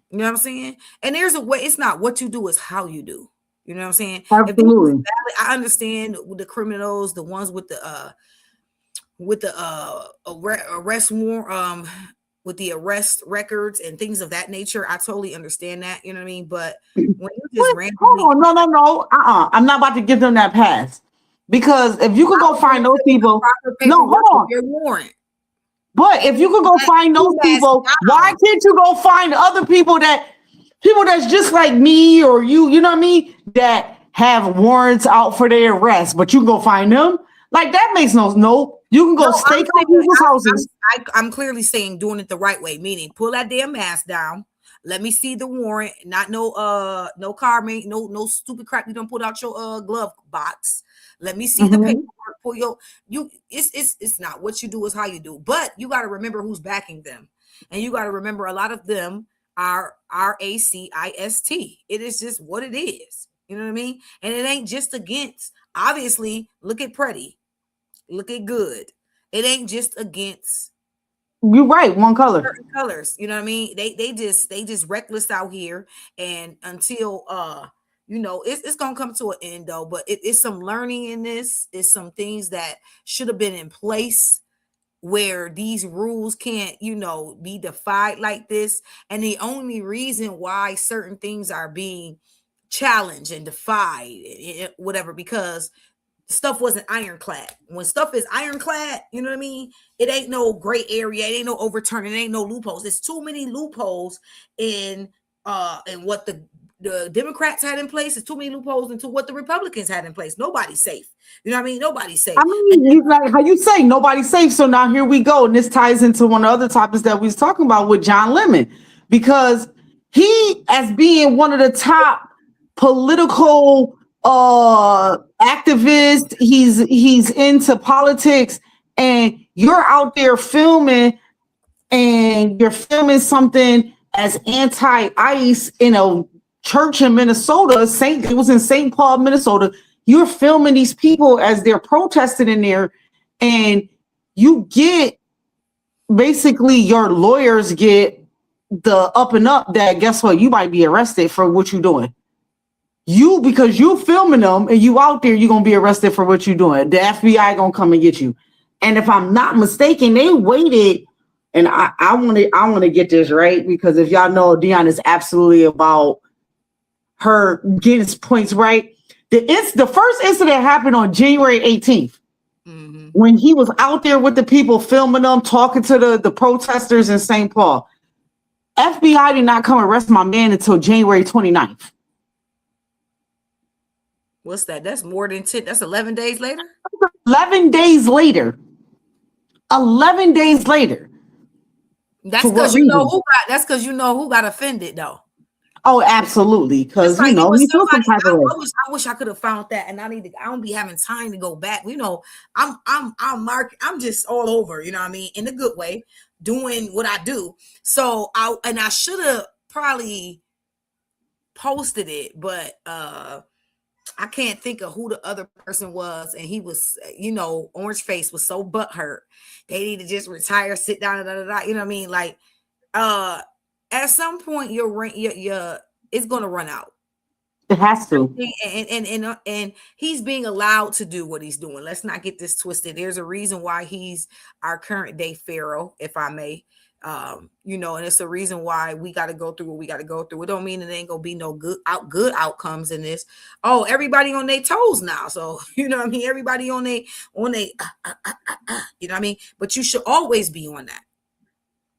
You know what I'm saying? And there's a way. It's not what you do, it's how you do. You know what I'm saying? Absolutely. I understand the criminals, the ones with the arrest warrant, with the arrest records and things of that nature. I totally understand that. You know what I mean? But when you just randomly, hold on, no. I'm not about to give them that pass, because if you could go find those people, no, hold on. Your warrant. But if you could go find those people, why can't you go find other people that's just like me or you know what I mean, that have warrants out for their arrest, but you can go find them? Like, that makes no. You can go stake on people's houses. I'm clearly saying doing it the right way, meaning pull that damn mask down. Let me see the warrant. Not no car mate, no stupid crap you don't put out your glove box. Let me see the paperwork. Pull it's not what you do, is how you do. But you got to remember who's backing them, and you got to remember a lot of them are racist. It is just what it is. You know what I mean? And it ain't just against. Obviously, look at Pretty, look at Good. It ain't just against. You're right, one color. Certain colors. You know what I mean? They just reckless out here, and until it's gonna come to an end though. But it's some learning in this. It's some things that should have been in place where these rules can't, be defied like this. And the only reason why certain things are being challenged and defied, whatever, because stuff wasn't ironclad. When stuff is ironclad, you know what I mean? It ain't no gray area. It ain't no overturning. It ain't no loopholes. There's too many loopholes in what the Democrats had in place. There's too many loopholes into what the Republicans had in place. Nobody's safe. You know what I mean? Nobody's safe. I mean, like how you say nobody's safe. So now here we go. And this ties into one of the other topics that we was talking about with John Lemon, because he, as being one of the top political activists, he's into politics, and you're out there filming, and you're filming something as anti-ICE in a church in Minnesota. It was in St. Paul, Minnesota. You're filming these people as they're protesting in there, and you get, basically your lawyers get the up and up that, guess what, you might be arrested for what you're doing. Because you filming them and you out there, you're gonna be arrested for what you're doing. The FBI gonna come and get you. And if I'm not mistaken, they waited, and I want to get this right, because if y'all know, Dion is absolutely about her getting his points right. The first incident happened on January 18th, when he was out there with the people, filming them, talking to the protesters in St. Paul. FBI did not come arrest my man until January 29th. What's that? That's more than 10. That's 11 days later. 11 days later. 11 days later. That's because you know who got. That's because you know who got offended, though. Oh, absolutely. Because like, he feels some type of way. I wish I could have found that, and I don't be having time to go back. I'm just all over. You know what I mean, in a good way, doing what I do. So I should have probably posted it, but I can't think of who the other person was, and he was, Orange Face was so butthurt. They need to just retire, sit down, you know what I mean? Like, at some point, your it's gonna run out. It has to. And he's being allowed to do what he's doing. Let's not get this twisted. There's a reason why he's our current day pharaoh, if I may. And it's the reason why we got to go through what we got to go through. It don't mean it ain't gonna be no good outcomes in this. Oh, everybody on their toes now. So you know what I mean. Everybody on they you know what I mean. But you should always be on that.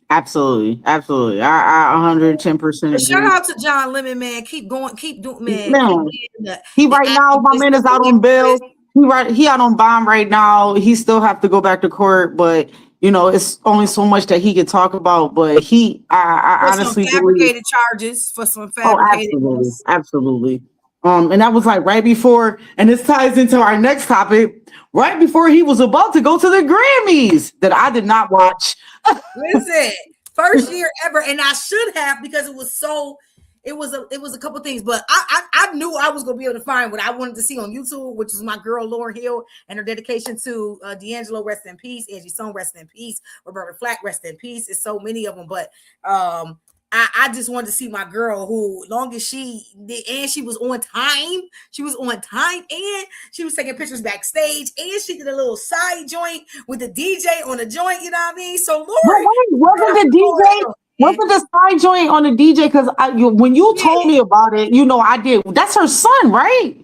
Absolutely. Absolutely. I 110% But shout agree. out to John Lemon, man. Keep going, keep doing, man. Keep Man, being he the right now, my activist, man is the out on bail. lyricist. He out on bond right now. He still have to go back to court, but you know, it's only so much that he can talk about. But I For some honestly believe, fabricated charges, for some oh, fabricated absolutely, mess. absolutely. And that was like right before, and this ties into our next topic, right before he was about to go to the Grammys that I did not watch. Listen, first year ever, and I should have because it was so. It was a couple things, but I knew I was gonna be able to find what I wanted to see on YouTube, which is my girl Lauryn Hill and her dedication to D'Angelo, rest in peace, Angie Stone, rest in peace, Roberta Flack, rest in peace. It's so many of them, but I just wanted to see my girl who, long as she did, and she was on time. She was on time, and she was taking pictures backstage, and she did a little side joint with the DJ on the joint. You know what I mean? So But Lord, wait, wasn't the DJ? Wasn't the side joint on the DJ? Because when you told me about it, you know I did. That's her son, right?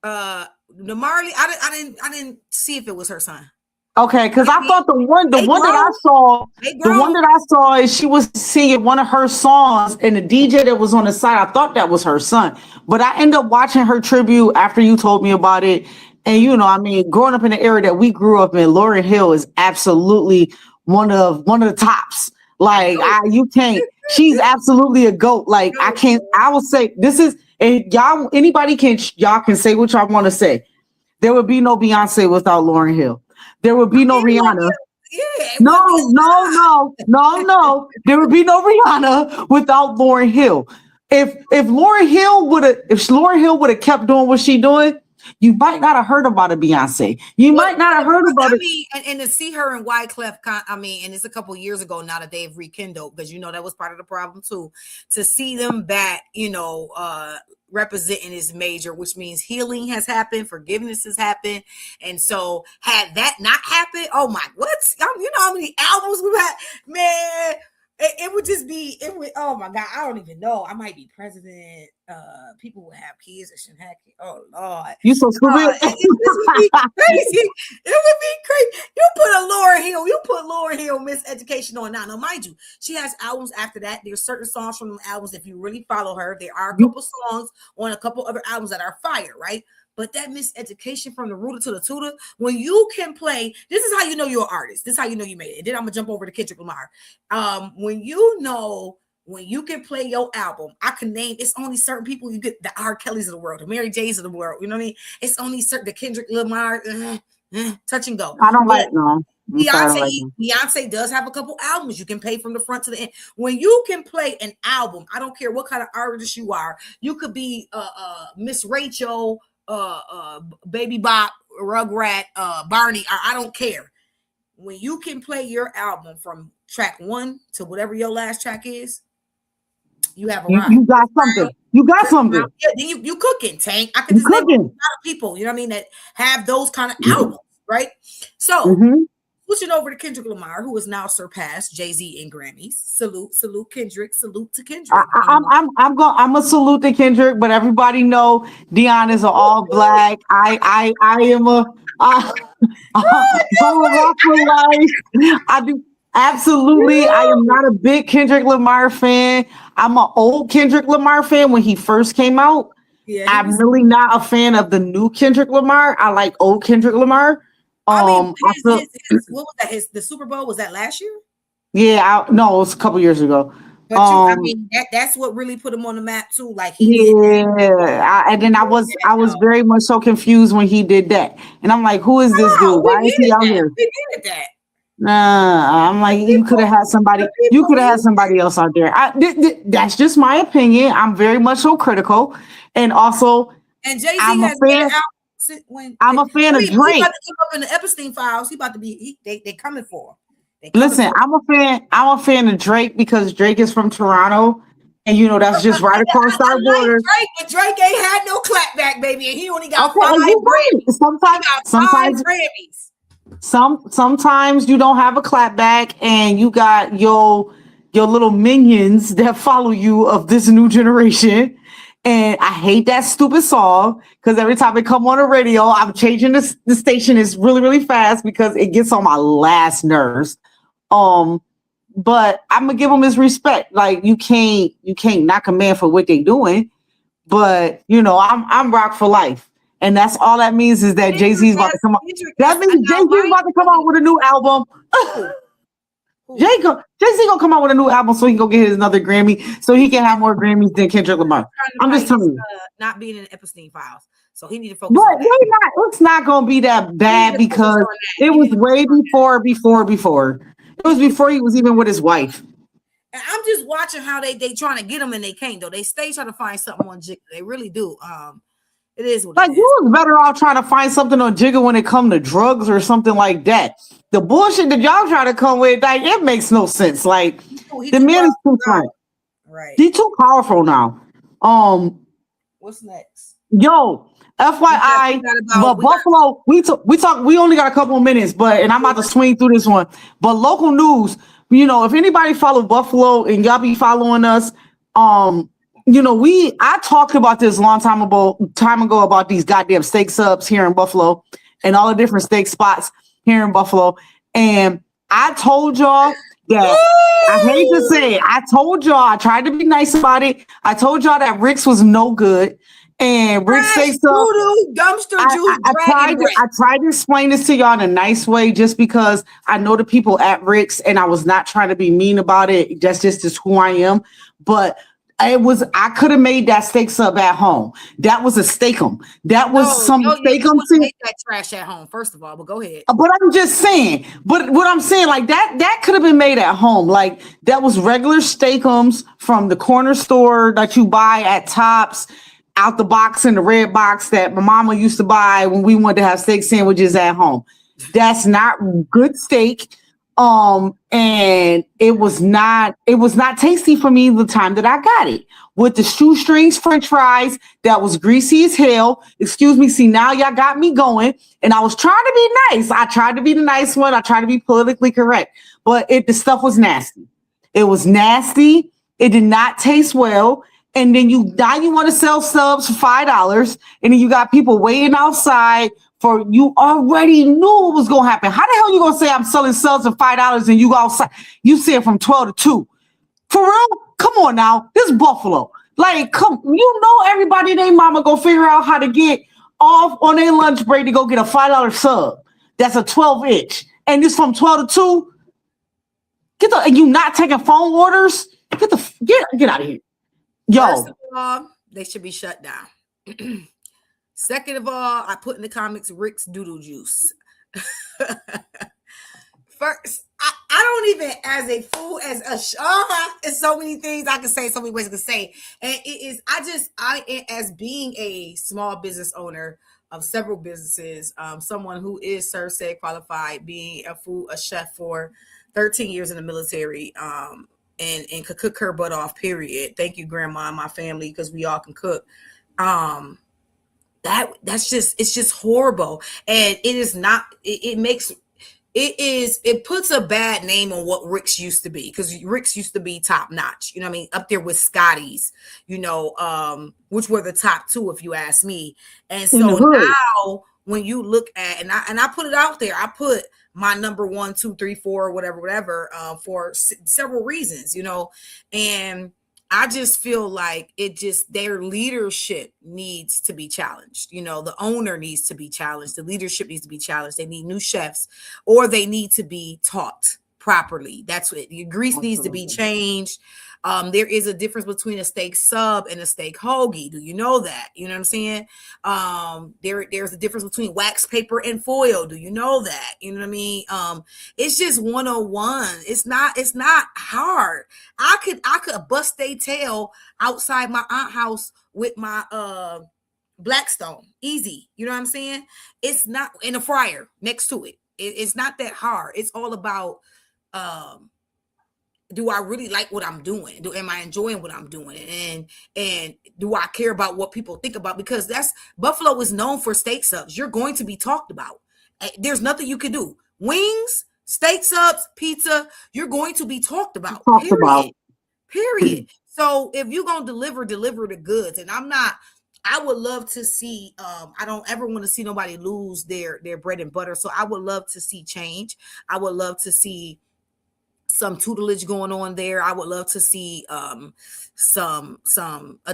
The Marley, I didn't see if it was her son. Okay, because I thought the one that I saw is she was singing one of her songs, and the DJ that was on the side, I thought that was her son. But I ended up watching her tribute after you told me about it. And you know, I mean, growing up in the era that we grew up in, Lauryn Hill is absolutely one of the tops. Like you can't. She's absolutely a goat. Like I can't. I will say this is. And y'all, y'all can say what y'all want to say. There would be no Beyonce without Lauryn Hill. There would be no Rihanna. No. There would be no Rihanna without Lauryn Hill. If Lauryn Hill would have kept doing what she doing, you might not have heard about a Beyonce. You might not have heard about it. And to see her in Wyclef, and it's a couple years ago now that they've rekindled, because you know that was part of the problem too. To see them back, you know, representing is major, which means healing has happened, forgiveness has happened. And so had that not happened, oh my, you know how many albums we've had, man. It would just be, oh my God, I don't even know. I might be president. People would have kids that shouldn't have kids. Oh Lord. You so stupid. It would be crazy. It would be crazy. You put Lauryn Hill Miseducation on now. Now, mind you, she has albums after that. There's certain songs from them albums. If you really follow her, there are a couple songs on a couple other albums that are fire, right? But that Miseducation from the rooter to the tutor, when you can play, this is how you know you're an artist. This is how you know you made it. And then I'm gonna jump over to Kendrick Lamar. When you can play your album, I can name, it's only certain people you get, the R. Kellys of the world, the Mary J's of the world. You know what I mean? It's only certain, the Kendrick Lamar, touch and go. I don't like no. Beyonce does have a couple albums you can play from the front to the end. When you can play an album, I don't care what kind of artist you are. You could be Miss Rachel, Baby Bop, Rugrat, Barney, I don't care. When you can play your album from track 1 to whatever your last track is, you have a rhyme. You got something. You got something. Yeah, then you cooking, Tank. I can just name a lot of people, you know what I mean, that have those kind of albums, right? So switching over to Kendrick Lamar, who has now surpassed Jay-Z in Grammys. Salute Kendrick. Salute to Kendrick. I'm gonna salute to Kendrick, but everybody know Dion is an all black. I am a I do absolutely. I am not a big Kendrick Lamar fan. I'm an old Kendrick Lamar fan when he first came out. Yeah, I'm really not a fan of the new Kendrick Lamar. I like old Kendrick Lamar. What was that? The Super Bowl, was that last year? Yeah, no, it was a couple years ago. But I mean, that's what really put him on the map too. Like I was very much so confused when he did that, and I'm like, who is this dude? Why is he out here? We needed that. Nah, I'm like, you could have had somebody. You could have had somebody else out there. That's just my opinion. I'm very much so critical, and also, and Jay-Z has been out. I'm a fan of Drake. He about to get up in the Epstein files. He about to be. They coming for him. Listen, I'm a fan of Drake because Drake is from Toronto, and you know that's just right across our border. Drake ain't had no clapback, baby, and he only got 5 Grammys. Sometimes you don't have a clapback, and you got your little minions that follow you of this new generation. And I hate that stupid song because every time it come on the radio, I'm changing the station is really, really fast because it gets on my last nerves. but I'm gonna give them his respect. Like you can't knock a man for what they doing. But I'm rock for life. And that's all that means is that Jay-Z's about to come out. That means Jay-Z's about to come out with a new album. Jay-Z gonna come out with a new album so he can go get his another Grammy, so he can have more Grammys than Kendrick Lamar. I'm just telling you. Not being in Epstein files. So he need to focus on that. It's not gonna be that bad because it was way before. It was before he was even with his wife. And I'm just watching how they trying to get him and they can't though. They stay trying to find something on Jigga. They really do. It is what like it is. You was better off trying to find something on Jigga when it come to drugs or something like that. The bullshit that y'all try to come with, like it makes no sense. Like the man is too tight. Right. He's too powerful now. What's next? Yo, FYI, but Buffalo, we only got a couple of minutes, and I'm about to swing through this one. But local news, if anybody follow Buffalo and y'all be following us, I talked about this a long time ago about these goddamn steak subs here in Buffalo and all the different steak spots here in Buffalo. And I told y'all that I hate to say it. I told y'all, I tried to be nice about it. I told y'all that Rick's was no good. And Rick say so. Dumpster juice. I tried to explain this to y'all in a nice way, just because I know the people at Rick's, and I was not trying to be mean about it. That's just who I am. But I could have made that steak sub at home. That was a steakum. That was steakum. Make that trash at home, first of all. But go ahead. But I'm just saying. But what I'm saying, like that could have been made at home. Like that was regular steakums from the corner store that you buy at Tops. Out the box in the red box that my mama used to buy when we wanted to have steak sandwiches at home. That's not good steak. And it was not tasty for me the time that I got it. With the shoestrings French fries that was greasy as hell. Excuse me. See, now y'all got me going. And I was trying to be nice. I tried to be the nice one. I tried to be politically correct. But the stuff was nasty. It was nasty. It did not taste well. And then you want to sell subs for $5, and then you got people waiting outside for you already knew what was gonna happen. How the hell you gonna say I'm selling subs for $5 and you go outside? You said from 12 to 2. For real? Come on now. This is Buffalo. Like, everybody and their mama go figure out how to get off on their lunch break to go get a $5 sub. That's a 12-inch. And it's from 12 to 2. And you not taking phone orders? Get out of here. Yo. First of all, they should be shut down. Second of all, I put in the comments Rick's doodle juice. First, I don't even, as a fool, there's so many things I can say, so many ways I can say. And as being a small business owner of several businesses, someone who is CERSEC qualified, being a chef for 13 years in the military, and could cook her butt off, period. Thank you, grandma and my family, because we all can cook. It's just horrible. And it is not, it puts a bad name on what Rick's used to be, because Rick's used to be top notch, up there with Scotty's, which were the top two, if you ask me. And so now when you look at, and I put it out there, I put my number 1, 2, 3, 4, whatever, for several reasons, and I just feel like their leadership needs to be challenged. The owner needs to be challenged. The leadership needs to be challenged. They need new chefs, or they need to be taught properly. That's what your grease needs to be changed. There is a difference between a steak sub and a steak hoagie. Do you know that? You know what I'm saying? There's a difference between wax paper and foil. Do you know that? You know what I mean? It's just 101. It's not hard. I could bust a tail outside my aunt's house with my Blackstone. Easy. You know what I'm saying? It's not in a fryer next to it. It's not that hard. It's all about do I really like what I'm doing? Am I enjoying what I'm doing? And do I care about what people think about? Because Buffalo is known for steak subs. You're going to be talked about. There's nothing you can do. Wings, steak subs, pizza, you're going to be talked about. Period. So if you're going to deliver the goods, and I would love to see, I don't ever want to see nobody lose their bread and butter. So I would love to see change. I would love to see some tutelage going on there. I would love to see a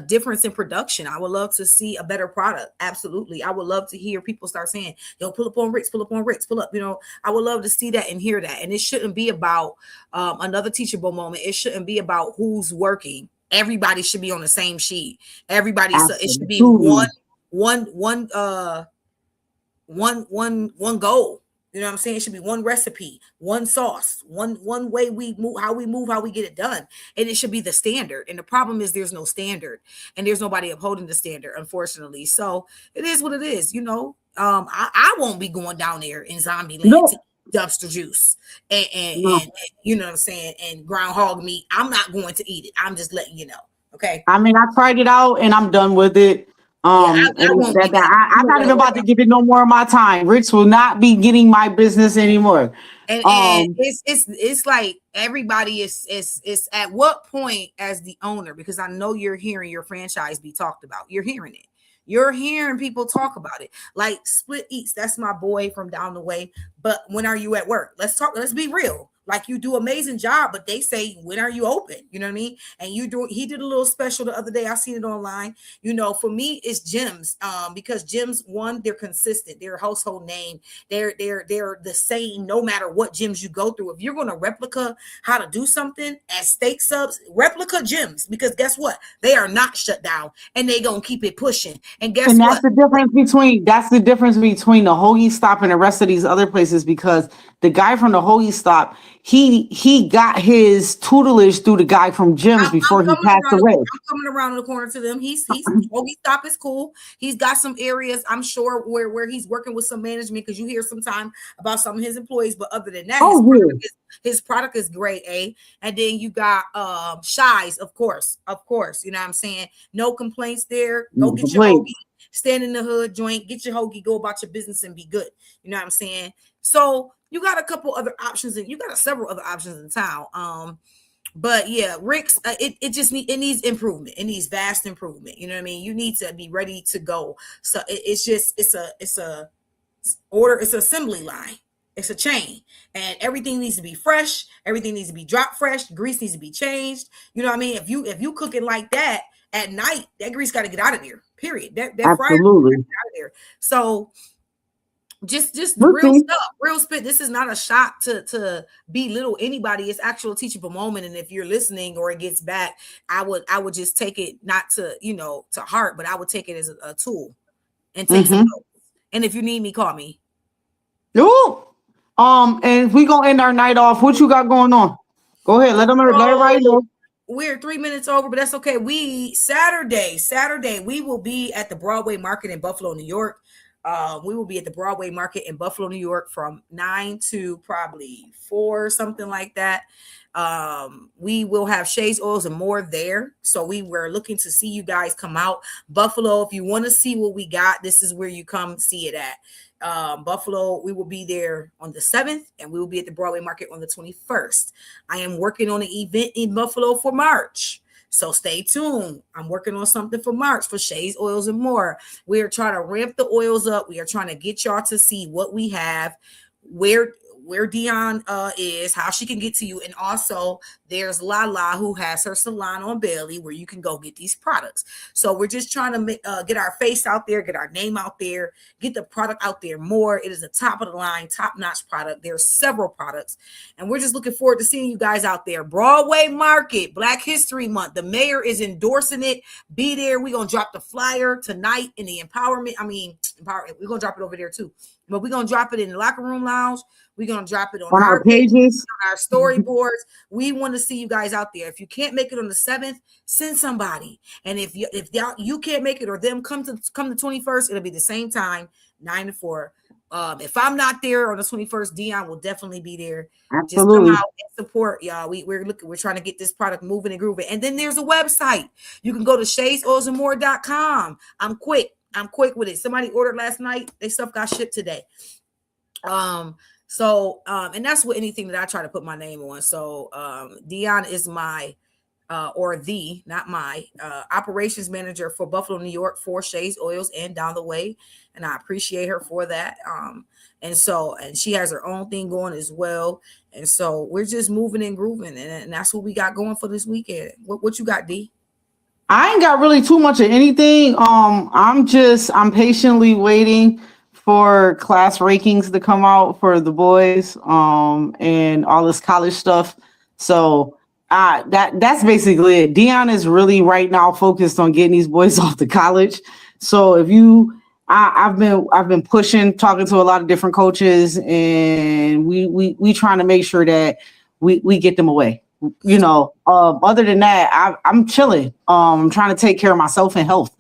difference in production. I would love to see a better product. Absolutely. I would love to hear people start saying, yo, pull up on Ricks, pull up on Ricks, pull up. You know, I would love to see that and hear that. And it shouldn't be about another teachable moment. It shouldn't be about who's working. Everybody should be on the same sheet. Everybody, it should be one goal. You know what I'm saying? It should be one recipe, one sauce, one way we move, how we get it done. And it should be the standard. And the problem is there's no standard and there's nobody upholding the standard, unfortunately. So it is what it is. You know, I won't be going down there in Zombie Land to eat dumpster juice and you know what I'm saying? And groundhog meat. I'm not going to eat it. I'm just letting you know. Okay. I mean, I tried it out and I'm done with it. I'm not even about to give it no more of my time. Ricks will not be getting my business anymore. And it's like everybody is at what point as the owner, because I know you're hearing your franchise be talked about. You're hearing it. You're hearing people talk about it. Like Split Eats, that's my boy from down the way. But when are you at work? Let's be real. Like, you do amazing job, but they say, when are you open? You know what I mean? And he did a little special the other day. I seen it online. You know, for me, it's gyms. Because gyms, one, they're consistent. They're a household name. They're the same no matter what gyms you go through. If you're going to replica how to do something at Steak Subs, replica gyms, because guess what? They are not shut down and they going to keep it pushing. And guess what? That's the difference between the Hoagie Stop and the rest of these other places, because the guy from the Hoagie Stop, he got his tutelage through the guy from gyms before he passed away. I'm coming around the corner to them. He's Hoagie Stop is cool. He's got some areas, I'm sure, where he's working with some management, because you hear sometime about some of his employees. But other than that, his product is great, eh? And then you got Shies, of course. You know what I'm saying? No complaints there. Go get your Hoagie. Stand in the hood joint, get your Hoagie, go about your business and be good. You know what I'm saying? So you got a couple other options, and you got several other options in town. But yeah, Ricks, it needs improvement. It needs vast improvement. You know what I mean? You need to be ready to go. So it's a assembly line. It's a chain, and everything needs to be fresh. Everything needs to be drop fresh. Grease needs to be changed. You know what I mean? If you cook it like that at night, that grease got to get out of there. Period. That fryer get out of there. So just real spit. This is not a shot to belittle anybody. It's actual teachable moment. And if you're listening or it gets back, I would just take it not to, to heart, but I would take it as a tool and take some notes. And if you need me, call me. Ooh. And we gonna end our night off. What you got going on? Go ahead. Let everybody know. We're 3 minutes over, but that's okay. Saturday, we will be at the Broadway Market in Buffalo, New York. We will be at the Broadway Market in Buffalo, New York from 9 to probably 4, something like that. We will have Shays, Oils, and More there. So we were looking to see you guys come out. Buffalo, if you want to see what we got, this is where you come see it at. Buffalo, we will be there on the 7th, and we will be at the Broadway Market on the 21st. I am working on an event in Buffalo for March. So stay tuned. I'm working on something for March for Shays, Oils, and More. We are trying to ramp the oils up. We are trying to get y'all to see what we have, where Dion is, how she can get to you. And also there's Lala, who has her salon on Bailey, where you can go get these products. So we're just trying to get our face out there, get our name out there, get the product out there more. It is a top of the line, top notch product. There's several products, and we're just looking forward to seeing you guys out there. Broadway Market, Black History Month. The mayor is endorsing it. Be there. We're going to drop the flyer tonight in the empowerment. We're going to drop it over there too, but we're going to drop it in the locker room lounge. We're going to drop it on our pages, on our storyboards. We want to see you guys out there. If you can't make it on the 7th, send somebody. And if you can't make it, or them come the 21st, it'll be the same time, 9 to 4. If I'm not there on the 21st, Dion will definitely be there. Absolutely. Just come out and support, y'all. We're trying to get this product moving and grooving. And then there's a website. You can go to ShaysOilsandMore.com. I'm quick with it. Somebody ordered last night. Their stuff got shipped today. And that's what anything that I try to put my name on. So Dion is my not my operations manager for Buffalo, New York, for Shays Oils and Down the Way. And I appreciate her for that. And she has her own thing going as well. And so we're just moving and grooving. And that's what we got going for this weekend. What you got, D? I ain't got really too much of anything. I'm patiently waiting for class rankings to come out for the boys, and all this college stuff. So that's basically it. Dion is really right now focused on getting these boys off to college. So I've been pushing, talking to a lot of different coaches, and we trying to make sure that we get them away. Other than that, I'm chilling. I'm trying to take care of myself and health.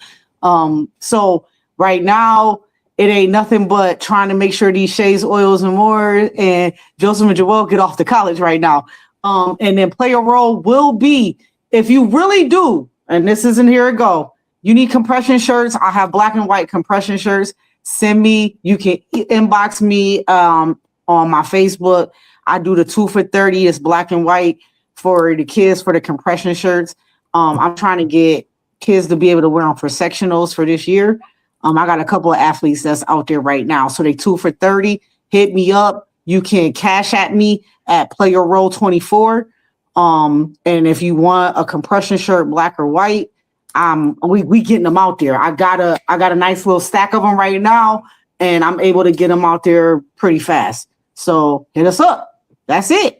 So right now it ain't nothing but trying to make sure these Shays, Oils, and more and Joseph and Joel get off to college right now. And then player role will be, if you really do, and this isn't here to go, you need compression shirts. I have black and white compression shirts. Send me, you can inbox me on my Facebook. I do the 2 for $30. It's black and white for the kids for the compression shirts. I'm trying to get kids to be able to wear them for sectionals for this year. I got a couple of athletes that's out there right now. So they 2 for $30. Hit me up. You can cash at me at Player Roll 24. And if you want a compression shirt, black or white, we getting them out there. I got a nice little stack of them right now, and I'm able to get them out there pretty fast. So hit us up. That's it.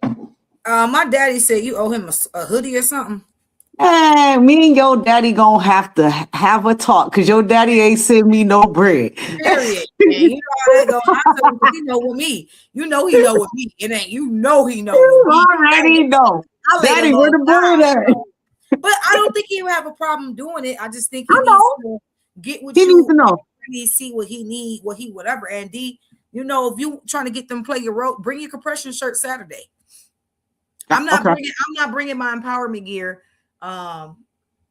My daddy said you owe him a hoodie or something. And me and your daddy gonna have to have a talk because your daddy ain't send me no bread. Period. You know how that go. I told him, he know with me. You know he know with me. It ain't he know with me. Already know. Daddy, where the bread at? But I don't think he would have a problem doing it. I just think he needs to get what he needs to know. See what he need, whatever. And D, if you trying to get them play your role, bring your compression shirt Saturday. I'm not bringing my empowerment gear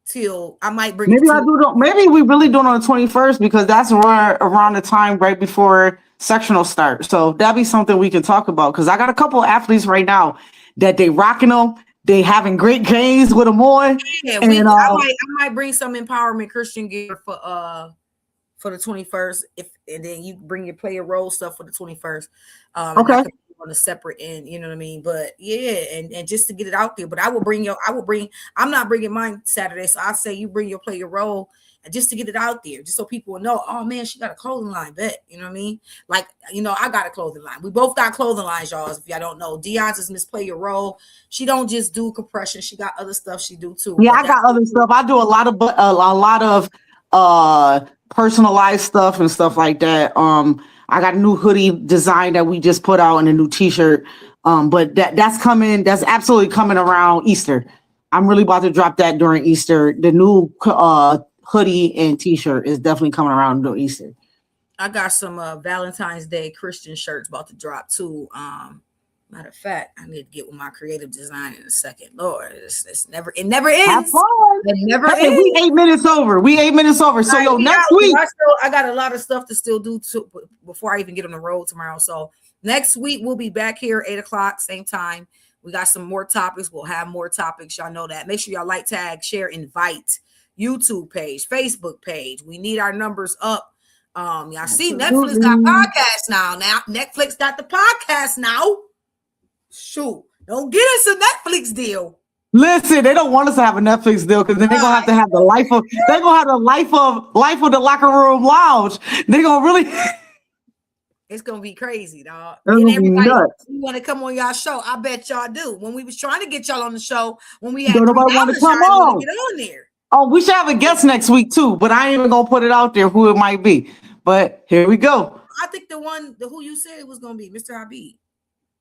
till I might bring maybe maybe we really do it on the 21st because that's around the time right before sectional start. So that'd be something we can talk about because I got a couple of athletes right now that they rocking them. They having great games with them on. Yeah, I might bring some empowerment Christian gear for the 21st. And then you bring your player role stuff for the 21st. Okay. On a separate end, you know what I mean? But yeah, and just to get it out there. But I'm not bringing mine Saturday, so I say you bring your player role and just to get it out there, just so people will know, oh man, she got a clothing line, bet. You know what I mean? Like, I got a clothing line. We both got clothing lines, y'all. If y'all don't know, Dion's is Miss Play Your Role. She don't just do compression, she got other stuff she do too. Yeah, I got other stuff. I do a lot of personalized stuff and stuff like that. I got a new hoodie design that we just put out and a new t-shirt. But that's coming. That's absolutely coming around Easter. I'm really about to drop that during Easter. The new hoodie and t-shirt is definitely coming around during Easter. I got some Valentine's Day Christian shirts about to drop too. Matter of fact, I need to get with my creative design in a second. Lord, it never ends. It never ends. We 8 minutes over. So next week I got a lot of stuff to still do before I even get on the road tomorrow. So next week we'll be back here 8:00, same time. We got some more topics. We'll have more topics. Y'all know that. Make sure y'all like, tag, share, invite. YouTube page, Facebook page. We need our numbers up. Y'all see Netflix got podcasts now. Now Netflix got the podcast now. Shoot, don't get us a Netflix deal. Listen, they don't want us to have a Netflix deal because then they're gonna have to have the life of the locker room lounge. They're gonna really it's gonna be crazy, dog. And everybody want to come on y'all show. I bet y'all do. When we was trying to get y'all on the show, when we had nobody want to come on. Get on there. Oh, we should have a guest next week too, but I ain't even gonna put it out there who it might be. But here we go. I think the who you said it was gonna be Mr. Habib.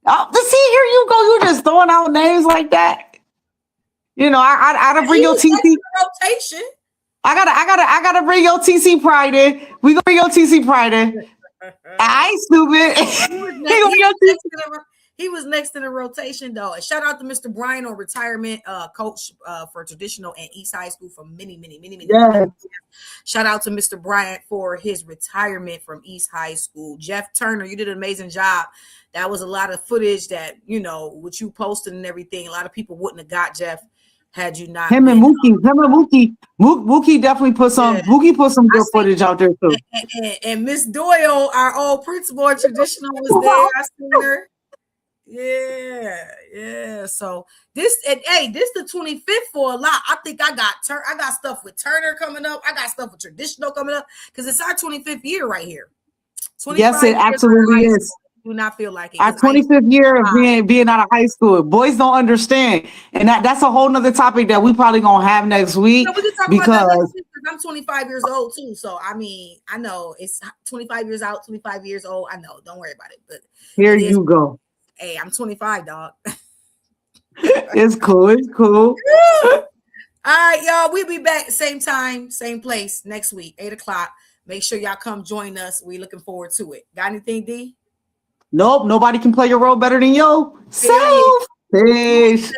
Oh, see, here you go. You just throwing out names like that. I gotta bring your TC rotation. I gotta bring your TC pride in. We gonna bring your TC pride in. I ain't stupid. He was next in the rotation though. And shout out to Mr. Brian on retirement, coach for traditional and East High School for many years. Shout out to Mr. Bryant for his retirement from East High School. Jeff Turner, you did an amazing job. That was a lot of footage that, with you posting and everything, a lot of people wouldn't have got Jeff had you not Him and been, Mookie definitely put some. Yeah. Mookie put some good footage out there too. and Miss Doyle, our old principal at traditional, was there. I seen her. Yeah. So this the 25th for a lot. I think I got stuff with Turner coming up. I got stuff with traditional coming up because it's our 25th year right here. Yes, it absolutely is. Do not feel like it. Our 25th year of being out of high school. Boys don't understand, and that's a whole nother topic that we probably gonna have next week. We can talk about that next week because I'm 25 years old too. So I mean, I know it's 25 years out, 25 years old. I know. Don't worry about it. But here you go. Hey, I'm 25, dog. It's cool. All right, y'all. We'll be back same time, same place next week, 8:00. Make sure y'all come join us. We looking forward to it. Got anything, D? Nope. Nobody can play your role better than you. Peace.